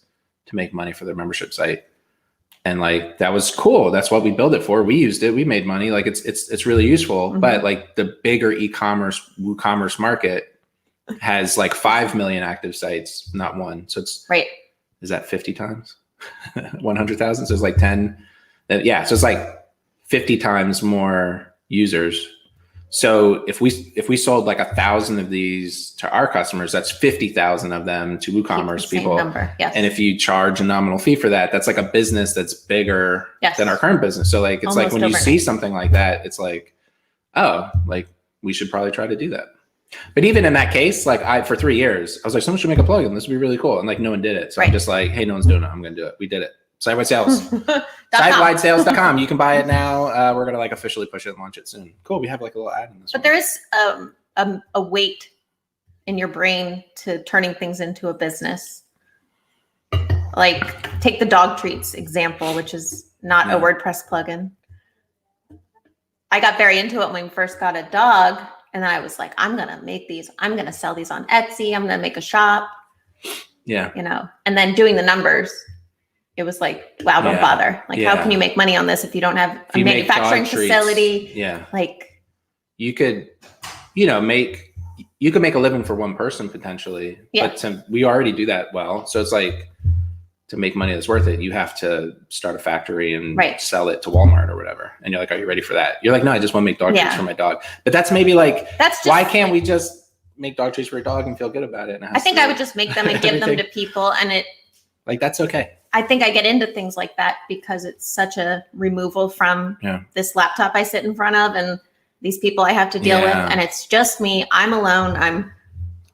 Speaker 1: to make money for their membership site. And like, that was cool. That's what we built it for. We used it. We made money. Like it's really useful. But like the bigger e-commerce, WooCommerce market has like 5 million active sites, not one. So it's is that 50 times 100,000? So it's like 10. So it's like 50 times more users. So if we sold like 1,000 of these to our customers, that's 50,000 of them to WooCommerce people. And if you charge a nominal fee for that, that's like a business that's bigger than our current business. So like, it's like when you see something like that, it's like, oh, like we should probably try to do that. But even in that case, like for 3 years, I was like, someone should make a plugin. This would be really cool. And like, no one did it. So I'm just like, hey, no one's doing it. I'm going to do it. We did it. Site-wide sales. Sitewidesales.com. You can buy it now. We're going to like officially push it and launch it soon. Cool. We have like a little ad in this.
Speaker 2: But there is a weight in your brain to turning things into a business. Like take the dog treats example, which is not a WordPress plugin. I got very into it when we first got a dog. And then I was like, I'm going to make these. I'm going to sell these on Etsy. I'm going to make a shop.
Speaker 1: Yeah.
Speaker 2: And then doing the numbers. It was like, wow, don't bother. Like, how can you make money on this if you don't have a manufacturing facility? Like,
Speaker 1: you could, you could make a living for one person potentially. But we already do that well. So it's like, to make money that's worth it, you have to start a factory and sell it to Walmart or whatever. And you're like, are you ready for that? You're like, no, I just want to make dog treats for my dog. But that's maybe like, why can't we just make dog treats for a dog and feel good about it? And
Speaker 2: I think I would just make them and give them to people, and
Speaker 1: that's okay.
Speaker 2: I think I get into things like that because it's such a removal from this laptop I sit in front of and these people I have to deal with. And it's just me. I'm alone. I'm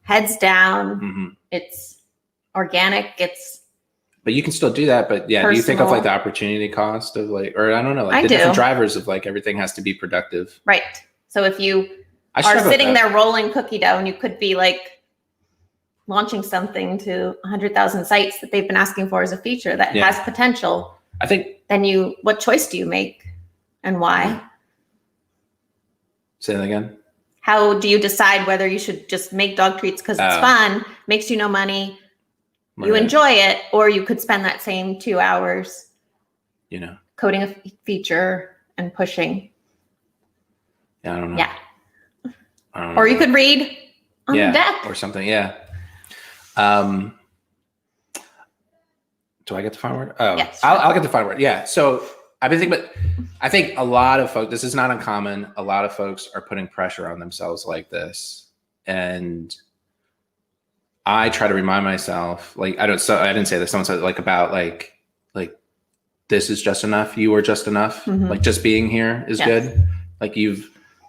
Speaker 2: heads down. It's organic.
Speaker 1: But you can still do that. But personal. Do you think of like the opportunity cost of like, or I don't know, like different drivers of like everything has to be productive.
Speaker 2: Right. So if you are sitting there rolling cookie dough and you could be like, launching something to 100,000 sites that they've been asking for as a feature that has potential.
Speaker 1: I think.
Speaker 2: Then what choice do you make and why?
Speaker 1: Say that again.
Speaker 2: How do you decide whether you should just make dog treats because it's fun, makes you no money, you enjoy it, or you could spend that same 2 hours, coding a feature and pushing.
Speaker 1: Yeah, I don't know.
Speaker 2: Yeah.
Speaker 1: I don't know.
Speaker 2: Or you could read on the deck
Speaker 1: or something. Yeah. Do I get the final word? Oh, yes. I'll get the final word. Yeah. So I've been thinking, but I think a lot of folks, this is not uncommon. A lot of folks are putting pressure on themselves like this. And I try to remind myself, like, I didn't say this. Someone said like about like, this is just enough. You are just enough. Like just being here is good. Like the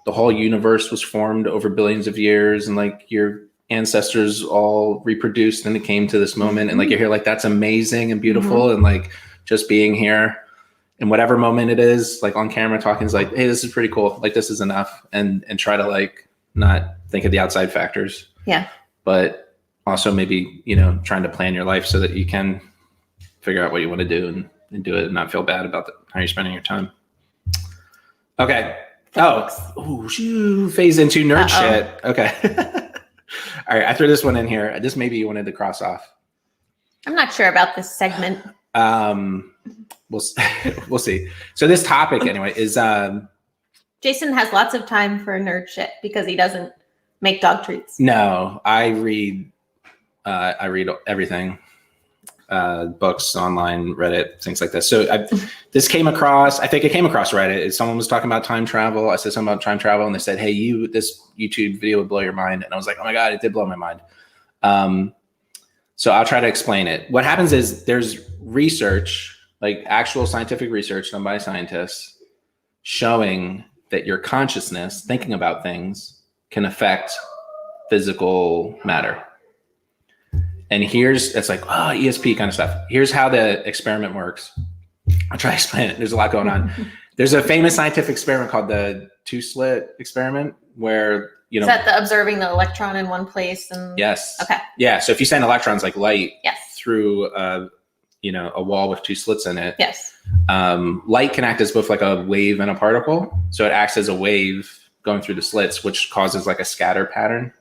Speaker 1: whole universe was formed over billions of years. And like, you're ancestors all reproduced and it came to this moment. And like, you're here, like, that's amazing and beautiful. And like, just being here in whatever moment it is, like on camera talking is like, hey, this is pretty cool. Like, this is enough. And try to like, not think of the outside factors.
Speaker 2: Yeah.
Speaker 1: But also maybe, trying to plan your life so that you can figure out what you want to do and do it and not feel bad about how you're spending your time. Okay. Phase into nerd shit. Okay. All right. I threw this one in here. This maybe you wanted to cross off.
Speaker 2: I'm not sure about this segment.
Speaker 1: We'll see. So this topic anyway is,
Speaker 2: Jason has lots of time for nerd shit because he doesn't make dog treats.
Speaker 1: No, I read everything. Books, online, Reddit, things like this. So I think it came across Reddit. Someone was talking about time travel. I said something about time travel and they said, hey, this YouTube video would blow your mind. And I was like, oh my God, it did blow my mind. So I'll try to explain it. What happens is there's research, like actual scientific research done by scientists showing that your consciousness, thinking about things, can affect physical matter. And it's like, ESP kind of stuff. Here's how the experiment works. I'll try to explain it. There's a lot going on. There's a famous scientific experiment called the Two Slit Experiment where,
Speaker 2: Is that the observing the electron in one place? And
Speaker 1: Yes.
Speaker 2: Okay.
Speaker 1: Yeah. So if you send electrons like light
Speaker 2: Yes.
Speaker 1: through, a wall with two slits in it,
Speaker 2: Yes.
Speaker 1: Light can act as both like a wave and a particle. So it acts as a wave going through the slits, which causes like a scatter pattern.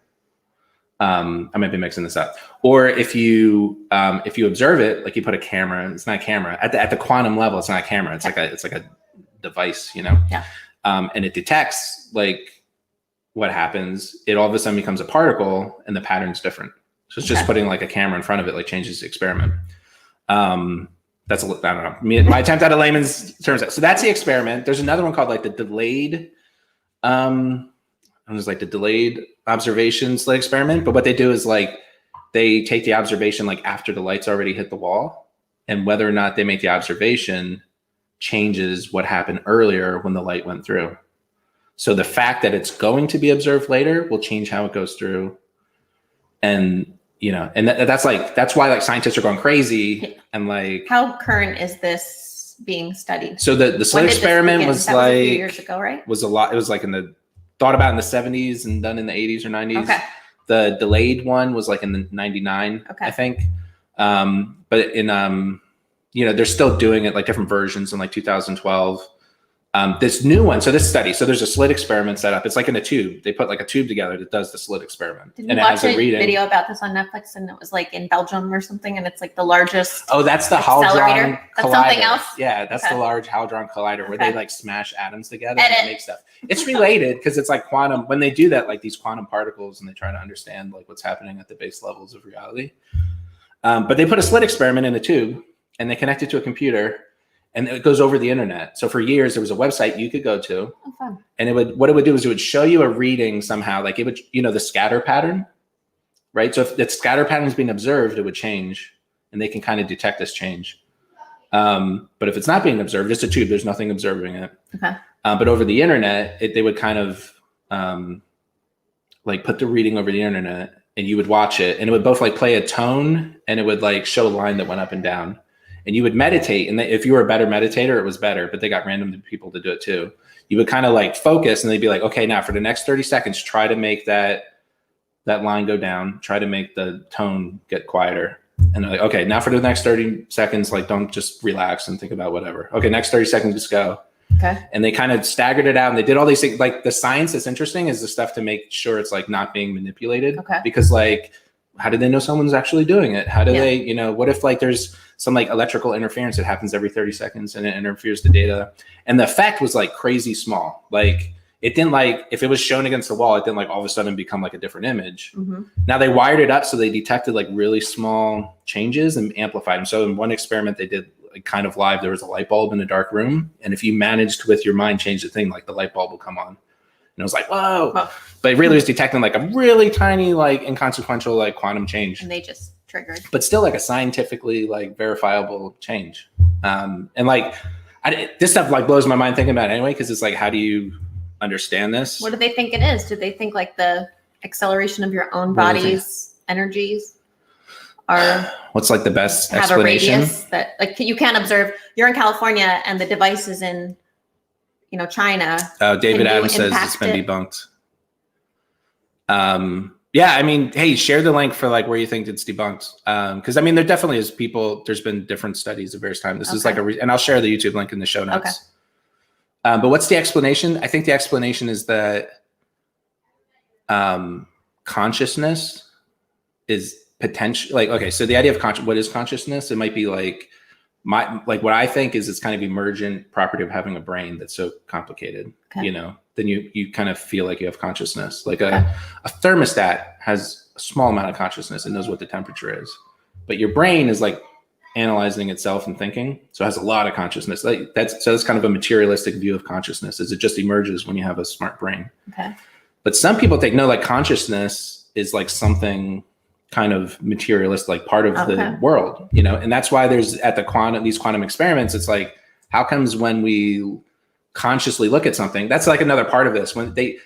Speaker 1: I might be mixing this up. Or if you observe it, like you put a camera, it's not a camera at the quantum level. It's not a camera. It's like a device,
Speaker 2: Yeah.
Speaker 1: And it detects like what happens. It all of a sudden becomes a particle and the pattern's different. So it's just putting like a camera in front of it, like changes the experiment. I don't know. My attempt at a layman's terms. So that's the experiment. There's another one called like the delayed, the delayed observation slit experiment. But what they do is like they take the observation like after the light's already hit the wall, and whether or not they make the observation changes what happened earlier when the light went through. So the fact that it's going to be observed later will change how it goes through. And that's why like scientists are going crazy. And like,
Speaker 2: how current is this being studied?
Speaker 1: So the slit experiment was like
Speaker 2: a few years ago, right?
Speaker 1: Was a lot. It was like thought about in the 70s and done in the 80s or 90s.
Speaker 2: Okay.
Speaker 1: The delayed one was like in the 99, I think. But in they're still doing it like different versions in like 2012. This new one, so this study, so there's a slit experiment set up. It's like in a tube. They put like a tube together that does the slit experiment.
Speaker 2: Did you watch a video about this on Netflix? And it was like in Belgium or something, and it's like the largest.
Speaker 1: Oh, that's the Hadron Collider.
Speaker 2: That's something else.
Speaker 1: Yeah, that's the Large Hadron Collider where they like smash atoms together and make stuff. It's related because it's like quantum. When they do that, like these quantum particles, and they try to understand like what's happening at the base levels of reality. But they put a slit experiment in a tube, and they connect it to a computer. And it goes over the internet. So for years, there was a website you could go to, and what it would do is it would show you a reading somehow, like it would, the scatter pattern, right? So if that scatter pattern is being observed, it would change, and they can kind of detect this change. But if it's not being observed, it's a tube. There's nothing observing it.
Speaker 2: Okay.
Speaker 1: But over the internet, they would kind of like put the reading over the internet, and you would watch it, and it would both like play a tone, and it would like show a line that went up and down. And you would meditate, and if you were a better meditator, it was better, but they got random people to do it too. You would kind of like focus, and they'd be like, okay, now for the next 30 seconds, try to make that line go down, try to make the tone get quieter. And they're like, okay, now for the next 30 seconds, like don't just relax and think about whatever. Okay, next 30 seconds, just go.
Speaker 2: Okay.
Speaker 1: And they kind of staggered it out, and they did all these things. Like the science that's interesting is the stuff to make sure it's like not being manipulated.
Speaker 2: Okay.
Speaker 1: Because like, how do they know someone's actually doing it? How do they, what if like there's some like electrical interference that happens every 30 seconds and it interferes the data? And the effect was like crazy small. Like it didn't like, if it was shown against the wall, it didn't like all of a sudden become like a different image. Mm-hmm. Now they wired it up so they detected like really small changes and amplified them. So in one experiment they did like kind of live, there was a light bulb in a dark room. And if you managed with your mind change the thing, like the light bulb will come on. And it was like, whoa. Oh. But it really was detecting like a really tiny, like inconsequential, like quantum change.
Speaker 2: And they just triggered.
Speaker 1: But still like a scientifically like verifiable change. And like, this stuff like blows my mind thinking about it anyway, because it's like, how do you understand this?
Speaker 2: What do they think it is? Do they think like the acceleration of your own
Speaker 1: What do you think?
Speaker 2: body's energies are
Speaker 1: What's like the best
Speaker 2: have a
Speaker 1: explanation?
Speaker 2: radius that like you can't observe. You're in California and the device is in, China.
Speaker 1: Oh, David
Speaker 2: Can you
Speaker 1: Adams says it's
Speaker 2: impact
Speaker 1: been
Speaker 2: it?
Speaker 1: debunked. Yeah, I mean, hey, share the link for like where you think it's debunked. Because I mean, there definitely is people. There's been different studies at various times. This is like and I'll share the YouTube link in the show notes.
Speaker 2: Okay.
Speaker 1: But what's the explanation? I think the explanation is that consciousness is potential. Like, okay, so the idea of what is consciousness? It might be like what I think is it's kind of emergent property of having a brain that's so complicated.
Speaker 2: Okay.
Speaker 1: Then you kind of feel like you have consciousness. Like a thermostat has a small amount of consciousness and knows what the temperature is, but your brain is like analyzing itself and thinking, so it has a lot of consciousness. Like that's kind of a materialistic view of consciousness, is it just emerges when you have a smart brain.
Speaker 2: Okay.
Speaker 1: But some people think no, like consciousness is like something kind of materialist, like part of the world, and that's why there's at these quantum experiments, it's like, how comes when we consciously look at something, that's like another part of this, when I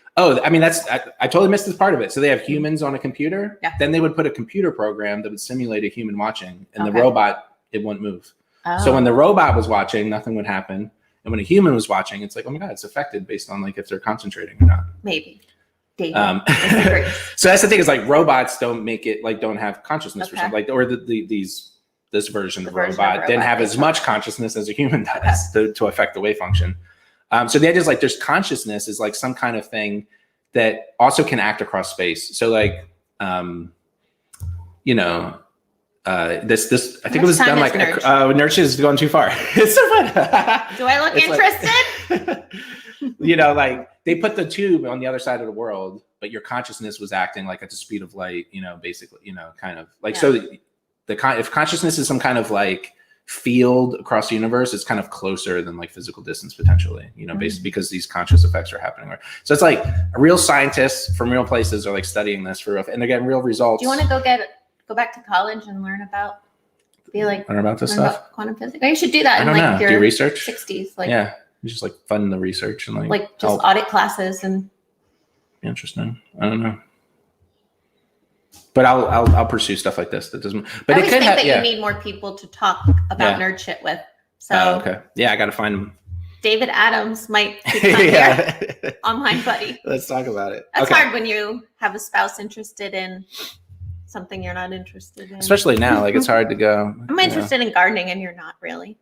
Speaker 1: totally missed this part of it. So they have humans on a computer, then they would put a computer program that would simulate a human watching, and the robot, it wouldn't move. So when the robot was watching, nothing would happen, and when a human was watching, it's like, oh my god, it's affected based on like if they're concentrating or not.
Speaker 2: Maybe.
Speaker 1: So that's the thing, is like robots don't have consciousness or something, like, or this version of robot didn't have as much consciousness as a human does to affect the wave function. So the idea is like there's consciousness is like some kind of thing that also can act across space. So like this I think it was done like Nurture is going too far. It's so fun.
Speaker 2: Do I look interested?
Speaker 1: Like, like they put the tube on the other side of the world, but your consciousness was acting like at the speed of light, basically, kind of like, so if consciousness is some kind of like field across the universe, it's kind of closer than like physical distance potentially, basically because these conscious effects are happening. So it's like real scientists from real places are like studying this for real, and they're getting real results.
Speaker 2: Do you want to go back to college and learn about
Speaker 1: this stuff?
Speaker 2: Quantum physics. You should do that in like your
Speaker 1: do research
Speaker 2: 60s. Like,
Speaker 1: yeah, just like fund the research and
Speaker 2: like just audit classes and.
Speaker 1: Interesting. I don't know. But I'll pursue stuff like this. That doesn't. But
Speaker 2: I always think that you need more people to talk about nerd shit with. So
Speaker 1: okay, yeah, I got to find them.
Speaker 2: David Adams might become your online buddy.
Speaker 1: Let's talk about it.
Speaker 2: That's hard when you have a spouse interested in something you're not interested in.
Speaker 1: Especially now, like it's hard to go.
Speaker 2: I'm interested in gardening, and you're not really.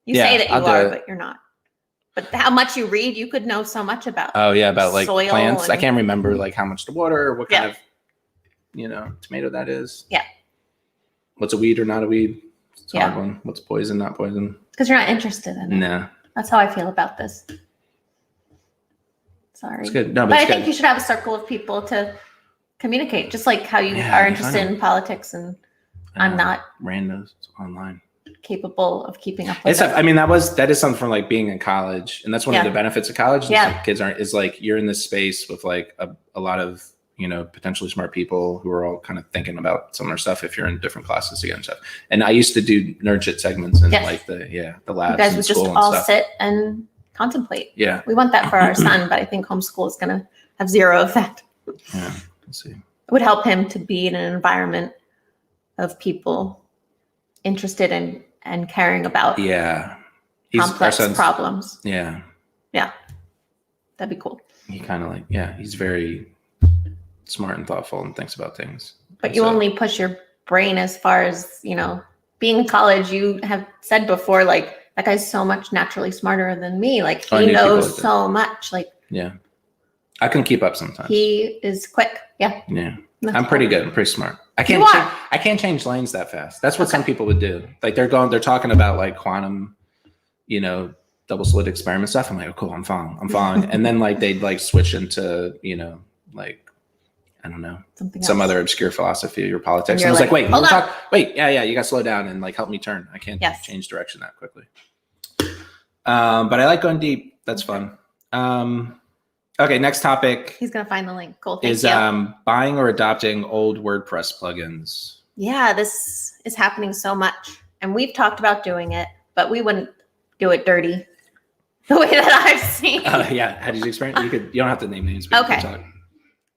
Speaker 2: You say that you are, but you're not. But how much you read, you could know so much about.
Speaker 1: Oh yeah, about like
Speaker 2: soil
Speaker 1: plants. I can't remember like how much to water, what kind of tomato that is.
Speaker 2: Yeah.
Speaker 1: What's a weed or not a weed? It's a hard one. What's poison, not poison?
Speaker 2: Because you're not interested in it.
Speaker 1: No.
Speaker 2: That's how I feel about this. Sorry.
Speaker 1: It's good. No,
Speaker 2: but I think you should have a circle of people to communicate, just like how you are interested in politics, and I'm not
Speaker 1: randos online.
Speaker 2: Capable of keeping up with
Speaker 1: it's
Speaker 2: it.
Speaker 1: I mean, that is something from like being in college, and that's one of the benefits of college. Like kids is like you're in this space with like a lot of potentially smart people who are all kind of thinking about similar stuff if you're in different classes together and stuff. And I used to do nerd shit segments in like the labs. You
Speaker 2: guys would just all sit and contemplate.
Speaker 1: Yeah,
Speaker 2: we want that for our son, but I think homeschool is going to have zero effect.
Speaker 1: Yeah, let's see.
Speaker 2: It would help him to be in an environment of people interested in and caring about complex problems.
Speaker 1: Yeah.
Speaker 2: That'd be cool.
Speaker 1: He kind of like, he's very smart and thoughtful and thinks about things.
Speaker 2: But you only push your brain as far as, being in college, you have said before, like, that guy's so much naturally smarter than me. Like, he knows so much. Like,
Speaker 1: I can keep up sometimes.
Speaker 2: He is quick. Yeah.
Speaker 1: I'm pretty good. I'm pretty smart. I can't change lanes that fast. That's what some people would do. Like they're talking about like quantum, double slit experiment stuff. I'm like, oh, cool. I'm fine. And then like they'd like switch into, like, I don't know, some other obscure philosophy or politics. And I was like, wait, you got to slow down and like help me turn. I can't change direction that quickly. But I like going deep. That's fun. Okay, next topic.
Speaker 2: He's going to find the link. Cool. Thank
Speaker 1: you. Buying or adopting old WordPress plugins.
Speaker 2: Yeah, this is happening so much. And we've talked about doing it, but we wouldn't do it dirty the way that I've seen.
Speaker 1: How did you experience it? You don't have to name names. But
Speaker 2: okay.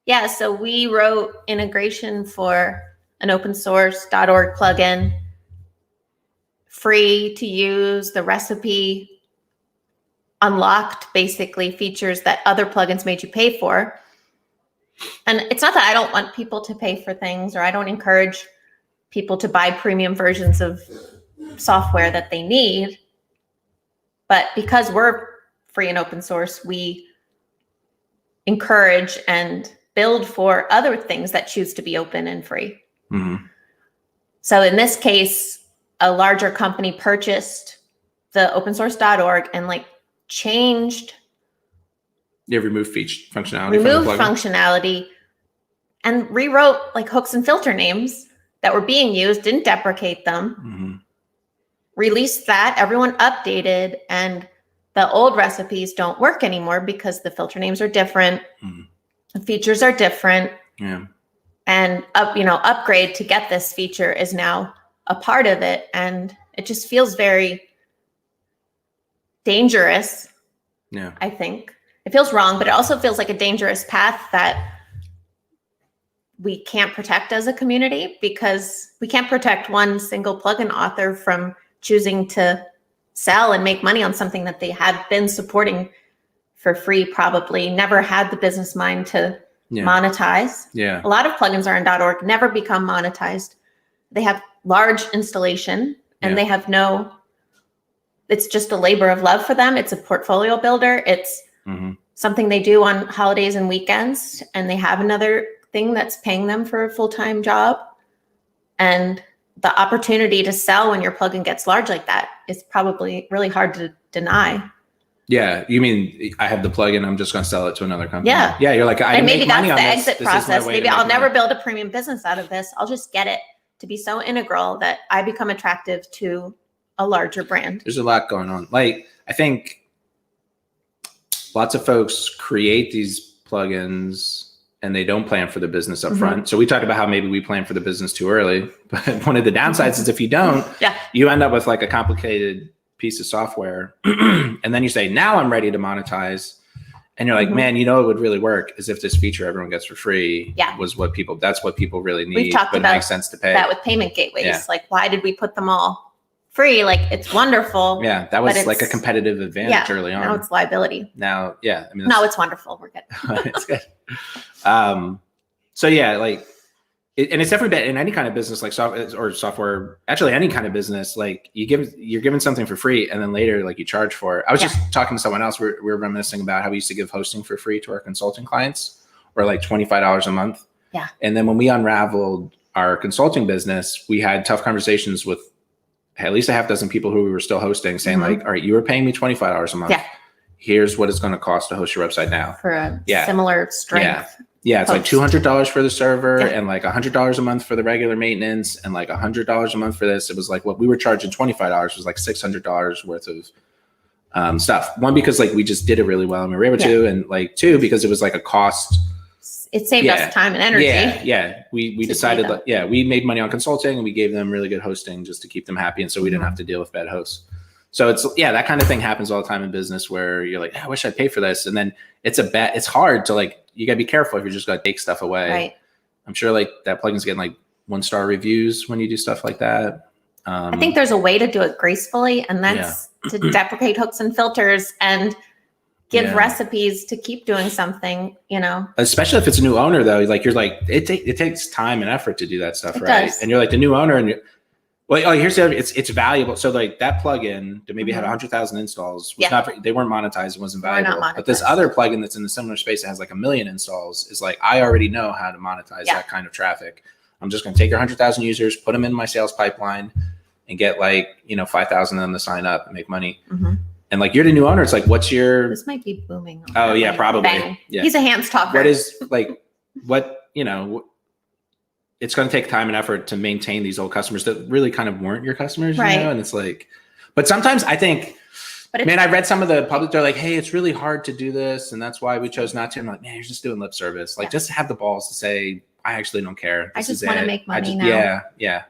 Speaker 2: Yeah, so we wrote integration for an open source .org plugin, free to use. The recipe unlocked basically features that other plugins made you pay for. And it's not that I don't want people to pay for things, or I don't encourage people to buy premium versions of software that they need. But because we're free and open source, we encourage and build for other things that choose to be open and free.
Speaker 1: Mm-hmm.
Speaker 2: So in this case, a larger company purchased the opensource.org and like changed,
Speaker 1: Removed functionality.
Speaker 2: removed
Speaker 1: from the plugin?
Speaker 2: functionality, and rewrote like hooks and filter names that were being used, didn't deprecate them,
Speaker 1: Mm-hmm.
Speaker 2: released that, everyone updated, and the old recipes don't work anymore because the filter names are different, the features are different.
Speaker 1: Yeah.
Speaker 2: And upgrade to get this feature is now a part of it. And it just feels very dangerous.
Speaker 1: Yeah.
Speaker 2: I think it feels wrong, but it also feels like a dangerous path that we can't protect as a community, because we can't protect one single plugin author from choosing to sell and make money on something that they had been supporting for free, probably never had the business mind to monetize.
Speaker 1: Yeah.
Speaker 2: A lot of plugins are in .org, never become monetized. They have large installation and they have it's just a labor of love for them. It's a portfolio builder. It's something they do on holidays and weekends, and they have another thing that's paying them for a full-time job. And the opportunity to sell when your plugin gets large like that is probably really hard to deny.
Speaker 1: Yeah, you mean I have the plugin, I'm just going to sell it to another company?
Speaker 2: Yeah.
Speaker 1: Yeah, you're like, I
Speaker 2: maybe
Speaker 1: make
Speaker 2: that's
Speaker 1: money on
Speaker 2: the
Speaker 1: this.
Speaker 2: exit
Speaker 1: This is my
Speaker 2: process.
Speaker 1: way to
Speaker 2: Maybe
Speaker 1: make
Speaker 2: I'll never
Speaker 1: money.
Speaker 2: build a premium business out of this. I'll just get it to be so integral that I become attractive to a larger brand.
Speaker 1: There's a lot going on. Like, I think lots of folks create these plugins and they don't plan for the business up front. So we talked about how maybe we plan for the business too early, but one of the downsides is if you don't, you end up with like a complicated piece of software. And then you say, now I'm ready to monetize. And you're like, man, it would really work is if this feature everyone gets for free was that's what people really need.
Speaker 2: We've talked
Speaker 1: but
Speaker 2: about
Speaker 1: it makes sense to pay.
Speaker 2: that with payment gateways. Like, why did we put them all free? Like, it's wonderful.
Speaker 1: Yeah, that was like a competitive advantage early on.
Speaker 2: Now it's liability.
Speaker 1: Now, I mean,
Speaker 2: no, it's wonderful. We're good.
Speaker 1: It's good. So yeah, like, and it's definitely been in any kind of business, like software, actually any kind of business, like you're given something for free and then later, like you charge for it. I was just talking to someone else. We were reminiscing about how we used to give hosting for free to our consulting clients, or like $25 a month.
Speaker 2: Yeah.
Speaker 1: And then when we unraveled our consulting business, we had tough conversations with at least a half dozen people who we were still hosting, saying like, all right, you were paying me $25 a month.
Speaker 2: Yeah.
Speaker 1: Here's what it's going to cost to host your website now.
Speaker 2: For a similar strength.
Speaker 1: Yeah, it's like $200 for the server and like $100 a month for the regular maintenance and like $100 a month for this. It was like what we were charging $25 was like $600 worth of stuff. One, because like we just did it really well and we were able to, and like two, because it was like a cost.
Speaker 2: It saved us time and energy.
Speaker 1: Yeah. We decided that, we made money on consulting and we gave them really good hosting just to keep them happy. And so we didn't have to deal with bad hosts. So it's, that kind of thing happens all the time in business where you're like, I wish I'd pay for this. And then it's hard to like, you gotta be careful if you're just gonna take stuff away.
Speaker 2: Right.
Speaker 1: I'm sure like that plugin's getting like 1-star reviews when you do stuff like that.
Speaker 2: I think there's a way to do it gracefully, and that's to deprecate hooks and filters and give recipes to keep doing something,
Speaker 1: Especially if it's a new owner though, like you're like, it takes time and effort to do that stuff, right?
Speaker 2: Does.
Speaker 1: And you're like the new owner and here's the other, it's valuable. So like that plugin that maybe had 100,000 installs was they weren't monetized. It wasn't valuable. But this other plugin that's in a similar space that has like 1 million installs is like, I already know how to monetize that kind of traffic. I'm just going to take your 100,000 users, put them in my sales pipeline and get like, 5,000 of them to sign up and make money. And like, you're the new owner. It's like, what's your,
Speaker 2: this might be booming.
Speaker 1: Oh yeah, probably.
Speaker 2: Bang.
Speaker 1: Yeah.
Speaker 2: He's a hands talker.
Speaker 1: What is like, it's going to take time and effort to maintain these old customers that really kind of weren't your customers, and it's like, but sometimes I think, I read some of the public, they're like, hey, it's really hard to do this. And that's why we chose not to. I'm like, man, you're just doing lip service. Like just have the balls to say, I actually don't care.
Speaker 2: I just want to make money now.
Speaker 1: Yeah.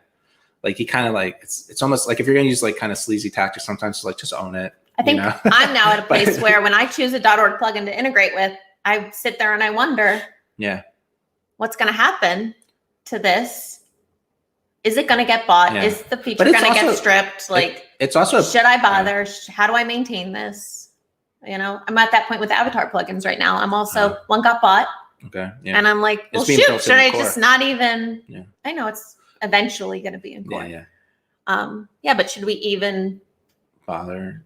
Speaker 1: Like he kind of like, it's almost like if you're going to use like kind of sleazy tactics, sometimes like just own it.
Speaker 2: I think I'm now at a place where when I choose a .org plugin to integrate with, I sit there and I wonder, what's going to happen to this? Is it going to get bought?
Speaker 1: Yeah.
Speaker 2: Is the feature
Speaker 1: But it's
Speaker 2: going to get
Speaker 1: also-
Speaker 2: stripped? Like,
Speaker 1: It's also
Speaker 2: should I bother? How do I maintain this? You know, I'm at that point with avatar plugins right now. I'm also, one got bought.
Speaker 1: okay. Yeah.
Speaker 2: And I'm like, well,
Speaker 1: It's being
Speaker 2: shoot,
Speaker 1: built
Speaker 2: should
Speaker 1: in the
Speaker 2: I
Speaker 1: core.
Speaker 2: just not even?
Speaker 1: Yeah.
Speaker 2: I know it's eventually going to be in core.
Speaker 1: Yeah.
Speaker 2: Yeah, but should we even
Speaker 1: Bother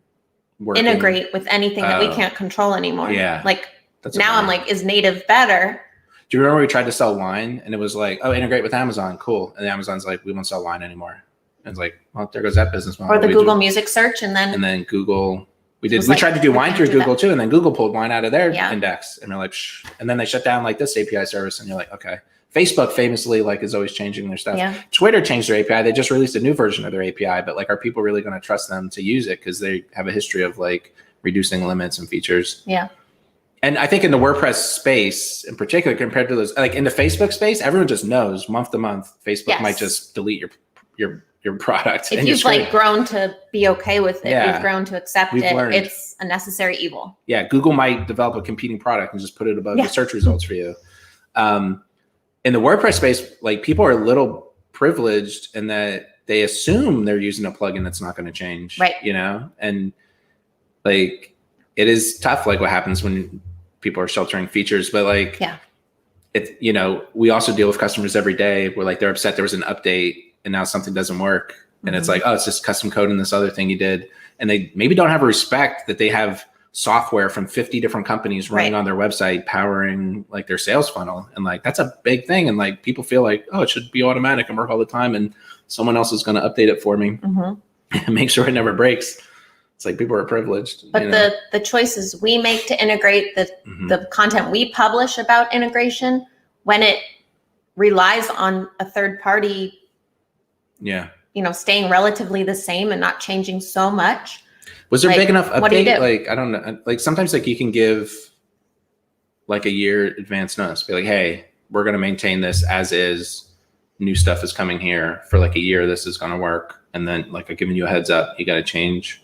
Speaker 1: working.
Speaker 2: integrate with anything that we can't control anymore?
Speaker 1: Yeah.
Speaker 2: Like
Speaker 1: That's
Speaker 2: now I'm like, is native better?
Speaker 1: Do you remember we tried to sell wine and it was like, oh, integrate with Amazon, cool. And Amazon's like, we won't sell wine anymore. And it's like, well, there goes that business model.
Speaker 2: Or the
Speaker 1: We
Speaker 2: Google
Speaker 1: do-
Speaker 2: Music search and then
Speaker 1: Google, we
Speaker 2: was
Speaker 1: we
Speaker 2: like,
Speaker 1: tried to do
Speaker 2: we
Speaker 1: wine
Speaker 2: can't
Speaker 1: through
Speaker 2: do
Speaker 1: Google
Speaker 2: that.
Speaker 1: too. And then Google pulled wine out of their
Speaker 2: Yeah.
Speaker 1: index and they're like, shh. And then they shut down like this API service. And you're like, okay. Facebook famously like is always changing their stuff.
Speaker 2: Yeah.
Speaker 1: Twitter changed their API. They just released a new version of their API, but like, are people really going to trust them to use it? Cause they have a history of like reducing limits and features.
Speaker 2: Yeah.
Speaker 1: And I think in the WordPress space in particular, compared to those, like in the Facebook space, everyone just knows month to month, Facebook
Speaker 2: Yes.
Speaker 1: might just delete your product.
Speaker 2: If
Speaker 1: and you're
Speaker 2: you've like
Speaker 1: screwed.
Speaker 2: grown to be okay with it,
Speaker 1: Yeah.
Speaker 2: you've grown to accept
Speaker 1: We've
Speaker 2: it,
Speaker 1: learned.
Speaker 2: it's a necessary evil.
Speaker 1: Yeah, Google might develop a competing product and just put it above
Speaker 2: Yeah.
Speaker 1: the search results for you. In the WordPress space, like people are a little privileged in that they assume they're using a plugin that's not going to change.
Speaker 2: Right.
Speaker 1: You know, and like it is tough, like what happens when people are sheltering features, but like,
Speaker 2: Yeah.
Speaker 1: it, you know, we also deal with customers every day where like they're upset there was an update and now something doesn't work. And it's
Speaker 2: Mhm.
Speaker 1: like, oh, it's just custom code in this other thing you did. And they maybe don't have a respect that they have software from 50 different companies running
Speaker 2: Right.
Speaker 1: on their website, powering like their sales funnel. And like, that's a big thing. And like, people feel like, oh, it should be automatic and work all the time. And someone else is going to update it for me
Speaker 2: Mhm.
Speaker 1: and make sure it never breaks. It's like people are privileged.
Speaker 2: But
Speaker 1: you know?
Speaker 2: the choices we make to integrate,
Speaker 1: Mhm.
Speaker 2: the content we publish about integration, when it relies on a third party,
Speaker 1: Yeah.
Speaker 2: you know, staying relatively the same and not changing so much.
Speaker 1: Was there a
Speaker 2: Like,
Speaker 1: big enough
Speaker 2: what do you
Speaker 1: update?
Speaker 2: do?
Speaker 1: Like, I don't know. Like sometimes like you can give like a year advance notice, be like, hey, we're going to maintain this as is. New stuff is coming here for like a year. This is going to work. And then like I'm giving you a heads up, you got to change.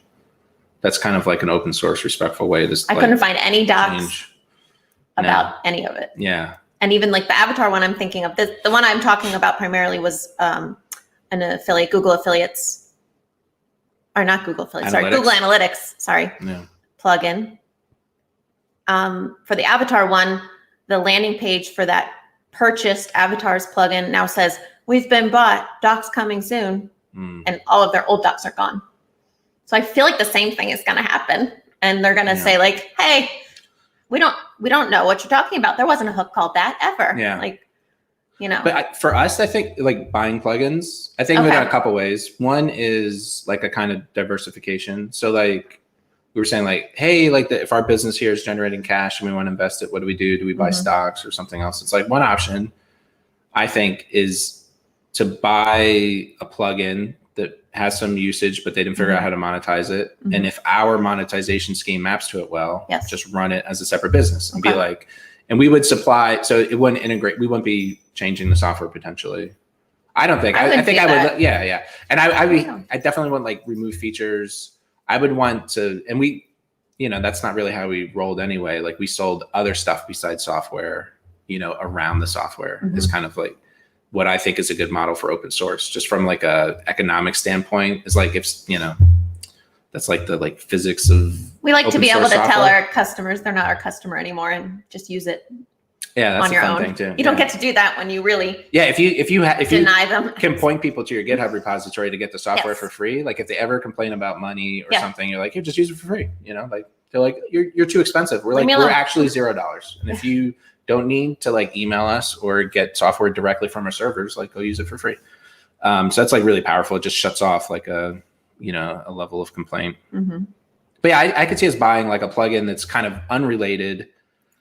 Speaker 1: That's kind of like an open source respectful way to
Speaker 2: I couldn't find any docs
Speaker 1: change.
Speaker 2: about any of it.
Speaker 1: Yeah.
Speaker 2: And even like the avatar one I'm thinking of, the one I'm talking about primarily was an affiliate, Google Affiliates, or not Google Affiliates, sorry,
Speaker 1: Analytics.
Speaker 2: Google Analytics, sorry,
Speaker 1: Yeah.
Speaker 2: plugin. For the avatar one, the landing page for that purchased avatars plugin now says, we've been bought, docs coming soon,
Speaker 1: Mm.
Speaker 2: and all of their old docs are gone. So I feel like the same thing is going to happen. And they're going to
Speaker 1: Yeah.
Speaker 2: say like, hey, we don't know what you're talking about. There wasn't a hook called that ever.
Speaker 1: Yeah.
Speaker 2: Like, you know,
Speaker 1: But for us, I think like buying plugins, I think we
Speaker 2: Okay.
Speaker 1: done a couple ways. One is like a kind of diversification. So like we were saying like, hey, like if our business here is generating cash and we want to invest it, what do we do? Do we buy
Speaker 2: Mhm.
Speaker 1: stocks or something else? It's like one option, I think, is to buy a plugin that has some usage, but they didn't figure out how to monetize it.
Speaker 2: Mhm.
Speaker 1: And if our monetization scheme maps to it well,
Speaker 2: Yes.
Speaker 1: just run it as a separate business and be
Speaker 2: Okay.
Speaker 1: like, and we would supply, so it wouldn't integrate, we wouldn't be changing the software potentially. I don't think,
Speaker 2: I
Speaker 1: I
Speaker 2: would
Speaker 1: think
Speaker 2: do
Speaker 1: I
Speaker 2: that.
Speaker 1: would, yeah. And
Speaker 2: Yeah.
Speaker 1: I definitely wouldn't like remove features. I would want to, and we, you know, that's not really how we rolled anyway. Like we sold other stuff besides software, you know, around the software
Speaker 2: Mhm.
Speaker 1: is kind of like what I think is a good model for open source, just from like a economic standpoint. Is like, if, you know, that's like the like physics of,
Speaker 2: we like to
Speaker 1: open
Speaker 2: be able to
Speaker 1: source
Speaker 2: tell
Speaker 1: software.
Speaker 2: our customers they're not our customer anymore and just use it
Speaker 1: yeah, that's
Speaker 2: on
Speaker 1: a
Speaker 2: your
Speaker 1: fun
Speaker 2: own.
Speaker 1: thing too.
Speaker 2: You don't
Speaker 1: Yeah.
Speaker 2: get to do that when you really
Speaker 1: Yeah, if you
Speaker 2: deny them.
Speaker 1: can point people to your GitHub repository to get the software
Speaker 2: Yes.
Speaker 1: for free, like if they ever complain about money or
Speaker 2: Yeah.
Speaker 1: something, you're like, here, just use it for free. You know, like they're like, you're too expensive. We're
Speaker 2: Leave
Speaker 1: like,
Speaker 2: me
Speaker 1: we're
Speaker 2: alone.
Speaker 1: actually $0. And if you don't need to like email us or get software directly from our servers, like go use it for free. So that's like really powerful. It just shuts off like a, you know, a level of complaint.
Speaker 2: Mhm.
Speaker 1: But yeah, I could see us buying like a plugin that's kind of unrelated,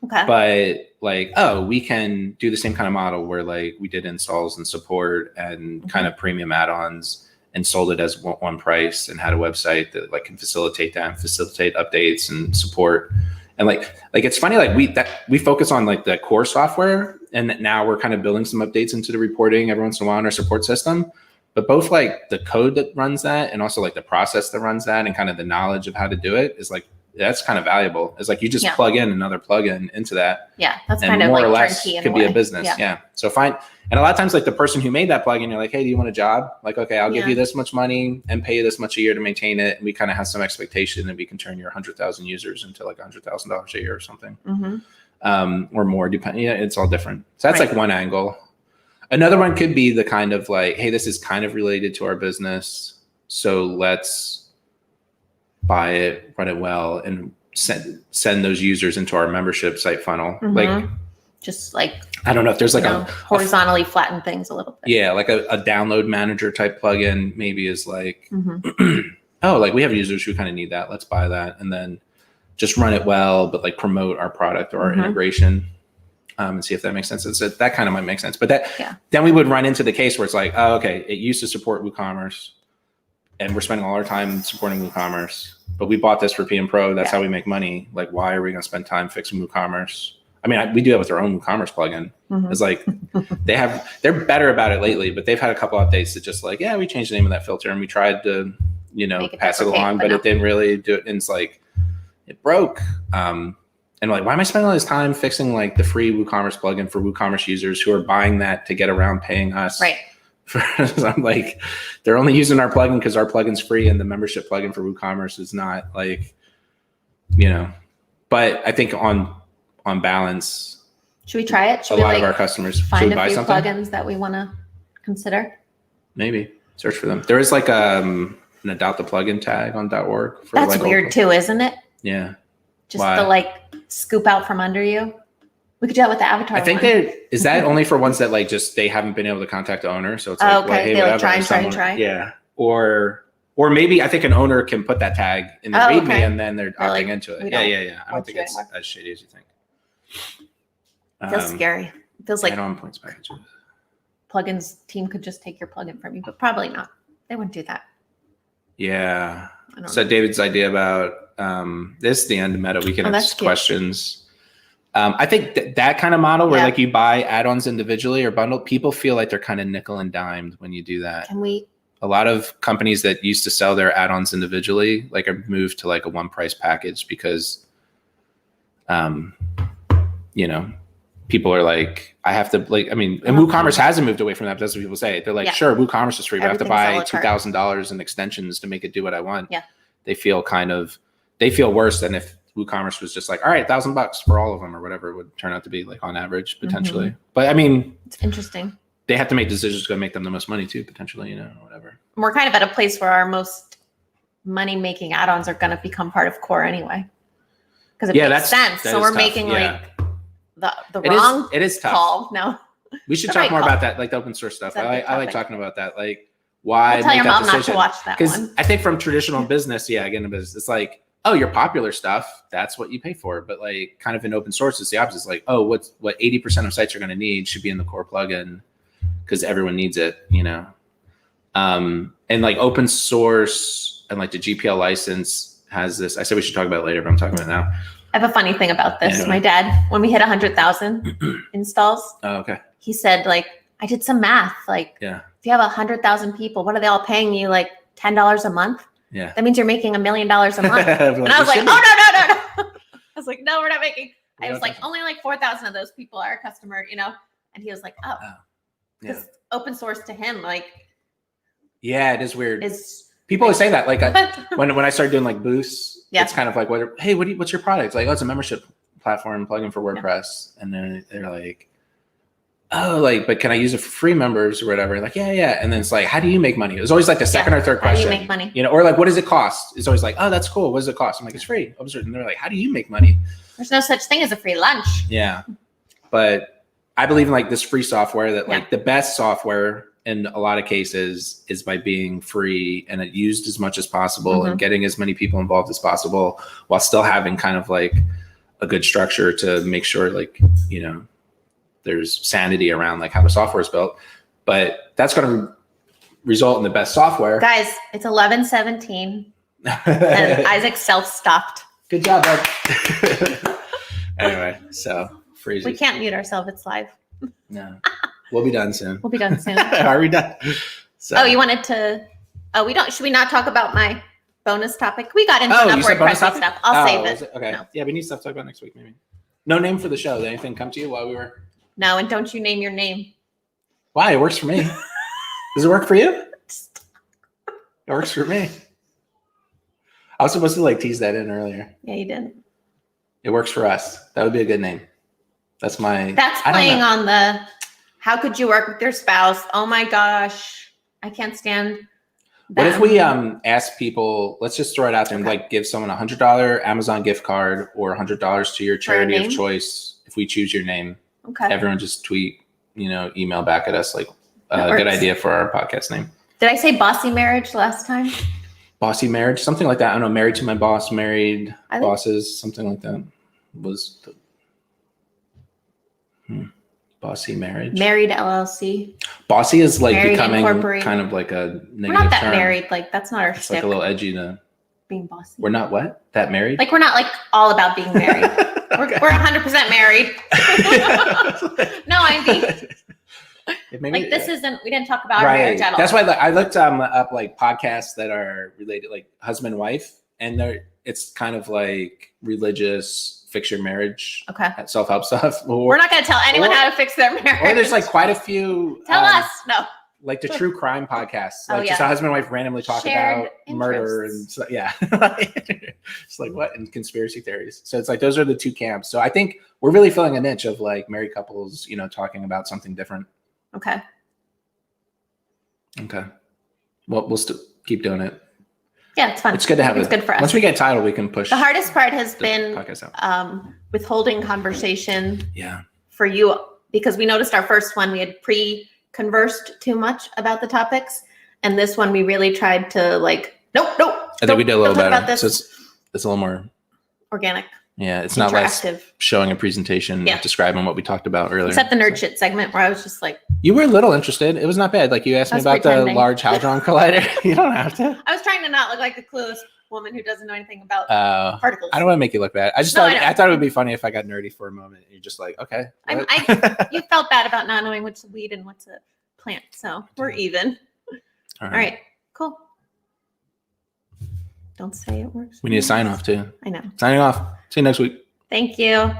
Speaker 2: Okay.
Speaker 1: but like, oh, we can do the same kind of model where like we did installs and support and kind of premium add-ons and sold it as one price and had a website that like can facilitate that and facilitate updates and support. And like it's funny, like we focus on like the core software, and that now we're kind of building some updates into the reporting every once in a while in our support system. But both like the code that runs that and also like the process that runs that and kind of the knowledge of how to do it is like that's kind of valuable. It's like you just plug in another plugin into that.
Speaker 2: Yeah, that's
Speaker 1: and
Speaker 2: kind of
Speaker 1: more
Speaker 2: like
Speaker 1: or less
Speaker 2: turnkey in
Speaker 1: could
Speaker 2: a
Speaker 1: be a
Speaker 2: way.
Speaker 1: business. Yeah. So fine. And a lot of times, like the person who made that plugin, you're like, hey, do you want a job? Like, okay, I'll give you this much money and pay you this much a year to maintain it. And we kind of have some expectation that we can turn your 100,000 users into like $100,000 a year or something, or more. Depending, it's all different. So that's like one angle. Another one could be the kind of like, hey, this is kind of related to our business, so let's buy it, run it well, and send those users into our membership site funnel. Like, just like, I don't know if there's like a
Speaker 2: horizontally flatten things a little bit.
Speaker 1: Yeah, like a download manager type plugin maybe is like, oh, like we have users who kind of need that. Let's buy that and then just run it well, but like promote our product or our integration. And see if that makes sense. That kind of might make sense. But then we would run into the case where it's like, oh, okay, it used to support WooCommerce and we're spending all our time supporting WooCommerce, but we bought this for PM Pro. That's how we make money. Like, why are we going to spend time fixing WooCommerce? I mean, we do that with our own WooCommerce plugin. It's like, they're better about it lately, but they've had a couple updates that just like, yeah, we changed the name of that filter and we tried to, pass it along, but it didn't really do it. And it's like, it broke. And like, why am I spending all this time fixing like the free WooCommerce plugin for WooCommerce users who are buying that to get around paying us?
Speaker 2: Right.
Speaker 1: So I'm like, they're only using our plugin because our plugin's free and the membership plugin for WooCommerce is not, like, but I think on balance,
Speaker 2: should we try it? Should
Speaker 1: a lot of our customers
Speaker 2: find a few plugins that we want to consider?
Speaker 1: Maybe search for them. There is like an adopt a plugin tag on .org. For
Speaker 2: That's
Speaker 1: like
Speaker 2: weird too, isn't it?
Speaker 1: Yeah.
Speaker 2: Just to like scoop out from under you. We could do that with the avatar.
Speaker 1: I think is that only for ones that like just they haven't been able to contact the owner. So it's like,
Speaker 2: okay,
Speaker 1: well, hey,
Speaker 2: they
Speaker 1: whatever.
Speaker 2: like try.
Speaker 1: Yeah. Or maybe I think an owner can put that tag in the README and then they're opting into it. Yeah. I don't think it's as shady as you think.
Speaker 2: It feels scary. It feels like
Speaker 1: add-on points packages.
Speaker 2: Plugins team could just take your plugin from you, but probably not. They wouldn't do that.
Speaker 1: Yeah. So David's idea about this is the end of meta. We can ask questions. I think that kind of model where like you buy add-ons individually or bundled, people feel like they're kind of nickel and dimed when you do that. A lot of companies that used to sell their add-ons individually like are moved to like a one price package because people are like, I have to like, I mean, and WooCommerce hasn't moved away from that, but that's what people say. They're like, sure, WooCommerce is free, but I have to buy $2,000 in extensions to make it do what I want.
Speaker 2: Yeah.
Speaker 1: They feel worse than if WooCommerce was just like, all right, $1,000 for all of them or whatever it would turn out to be like on average, potentially. But I mean,
Speaker 2: it's interesting.
Speaker 1: They have to make decisions to go make them the most money too, potentially, whatever.
Speaker 2: We're kind of at a place where our most money making add-ons are going to become part of core anyway. Because it makes sense. So we're making like the wrong
Speaker 1: it is tough.
Speaker 2: Call. No.
Speaker 1: We should talk more about that, like the open source stuff. I like talking about that. Like, why
Speaker 2: tell
Speaker 1: make
Speaker 2: your
Speaker 1: that
Speaker 2: mom
Speaker 1: decision?
Speaker 2: Not to watch that one.
Speaker 1: Because I think from traditional business, it's like, oh, your popular stuff, that's what you pay for. But like kind of in open source, it's the opposite. It's like, oh, what 80% of sites are going to need should be in the core plugin because everyone needs it, and like open source and like the GPL license has this. I said we should talk about it later, but I'm talking about it now.
Speaker 2: I have a funny thing about this. Anyway. My dad, when we hit 100,000 installs, he said, like, I did some math. Like, if you have 100,000 people, what are they all paying you? Like $10 a month?
Speaker 1: Yeah.
Speaker 2: That means you're making $1 million a month. And I was like, no. I was like, no, we're not making. I was like, only like 4,000 of those people are a customer, And he was like, oh. Because open source to him, like.
Speaker 1: Yeah, it is weird. People always say that. Like when I started doing like booths, it's kind of like, what's your product? It's like, oh, it's a membership platform plugin for WordPress. And then they're like, oh, like, but can I use it for free members or whatever? Like, yeah. And then it's like, how do you make money? It was always like the second or third question.
Speaker 2: How do you make money?
Speaker 1: Or like, what does it cost? It's always like, oh, that's cool. What does it cost? I'm like, it's free. And they're like, how do you make money?
Speaker 2: There's no such thing as a free lunch.
Speaker 1: Yeah. But I believe in like this free software that like the best software in a lot of cases is by being free and it used as much as possible and getting as many people involved as possible while still having kind of like a good structure to make sure like, there's sanity around like how the software is built, but that's going to result in the best software.
Speaker 2: Guys, it's 11:17 and Isaac self-stopped.
Speaker 1: Good job, bud. Anyway, so freezing.
Speaker 2: We can't mute ourselves. It's live.
Speaker 1: No. We'll be done soon.
Speaker 2: Are
Speaker 1: we done? So.
Speaker 2: Oh, you wanted to? Oh, we don't. Should we not talk about my bonus topic. We got into
Speaker 1: Oh,
Speaker 2: enough
Speaker 1: you said bonus
Speaker 2: WordPress
Speaker 1: topic?
Speaker 2: stuff. I'll save
Speaker 1: is
Speaker 2: it.
Speaker 1: Okay.
Speaker 2: No.
Speaker 1: Yeah, we need stuff to talk about next week, maybe. No name for the show. Did anything come to you while we were?
Speaker 2: No, and don't you name your name.
Speaker 1: Why? It works for me. Does it work for you? It works for me. I was supposed to like tease that in earlier.
Speaker 2: Yeah, you didn't.
Speaker 1: It works for us. That would be a good name. That's
Speaker 2: playing on the how could you work with your spouse? Oh my gosh. I can't stand
Speaker 1: What
Speaker 2: them.
Speaker 1: if we ask people, let's just throw it out there and like give someone $100 Amazon gift card or $100 to your charity of
Speaker 2: name?
Speaker 1: choice if we choose your name.
Speaker 2: Okay.
Speaker 1: Everyone just tweet, email back at us like
Speaker 2: That
Speaker 1: a good
Speaker 2: works.
Speaker 1: idea for our podcast name.
Speaker 2: Did I say bossy marriage last time?
Speaker 1: Bossy marriage, something like that. I don't know, married to my boss, married
Speaker 2: I think-
Speaker 1: bosses, something like that. Bossy marriage.
Speaker 2: Married LLC.
Speaker 1: Bossy is like
Speaker 2: Married
Speaker 1: becoming
Speaker 2: Incorporated.
Speaker 1: kind of like a negative
Speaker 2: We're not that
Speaker 1: term.
Speaker 2: married. Like that's not our
Speaker 1: It's like
Speaker 2: stick.
Speaker 1: a little edgy to.
Speaker 2: Being bossy.
Speaker 1: We're not what? That married?
Speaker 2: Like we're not like all about being married.
Speaker 1: Okay.
Speaker 2: We're 100% married. No, I mean,
Speaker 1: Maybe,
Speaker 2: like this isn't. We didn't talk about our marriage at all.
Speaker 1: That's why I looked up like podcasts that are related, like husband and wife, and it's kind of like religious, fix your marriage,
Speaker 2: Okay.
Speaker 1: self-help stuff.
Speaker 2: We're not going to tell anyone how to fix their marriage.
Speaker 1: Or there's like quite a few.
Speaker 2: Tell us. No.
Speaker 1: Like the true crime podcasts, like
Speaker 2: Oh,
Speaker 1: just
Speaker 2: yeah.
Speaker 1: a husband and wife randomly talk
Speaker 2: Shared
Speaker 1: about murder and
Speaker 2: interests.
Speaker 1: yeah, it's like what and conspiracy theories. So it's like those are the two camps. So I think we're really filling a niche of like married couples, talking about something different.
Speaker 2: Okay.
Speaker 1: Okay, well we'll still keep doing it.
Speaker 2: Yeah, it's fun.
Speaker 1: It's good to have
Speaker 2: It's
Speaker 1: it.
Speaker 2: good for us.
Speaker 1: Once we get titled, we can push.
Speaker 2: The hardest part has
Speaker 1: the
Speaker 2: been
Speaker 1: podcast out.
Speaker 2: withholding conversation
Speaker 1: Yeah.
Speaker 2: for you because we noticed our first one we had pre-conversed too much about the topics, and this one we really tried to like nope.
Speaker 1: I think we did a little
Speaker 2: don't talk
Speaker 1: better.
Speaker 2: about this.
Speaker 1: So it's a little more.
Speaker 2: Organic.
Speaker 1: Yeah, it's not less
Speaker 2: interactive.
Speaker 1: showing a presentation
Speaker 2: Yeah.
Speaker 1: describing what we talked about earlier.
Speaker 2: Except the nerd shit segment where I was just like,
Speaker 1: You were a little interested. It was not bad. Like you asked
Speaker 2: I
Speaker 1: me
Speaker 2: was
Speaker 1: about
Speaker 2: pretending.
Speaker 1: the Large Hadron Collider. You don't have to.
Speaker 2: I was trying to not look like a clueless woman who doesn't know anything about particles.
Speaker 1: I don't want to make you look bad. I just
Speaker 2: No,
Speaker 1: thought
Speaker 2: I know.
Speaker 1: I thought it would be funny if I got nerdy for a moment. You're just like, okay. what?
Speaker 2: You felt bad about not knowing what's a weed and what's a plant, so we're even.
Speaker 1: All
Speaker 2: All right, cool. Don't say it works.
Speaker 1: We need a sign off too.
Speaker 2: I know.
Speaker 1: Signing off. See you next week.
Speaker 2: Thank you.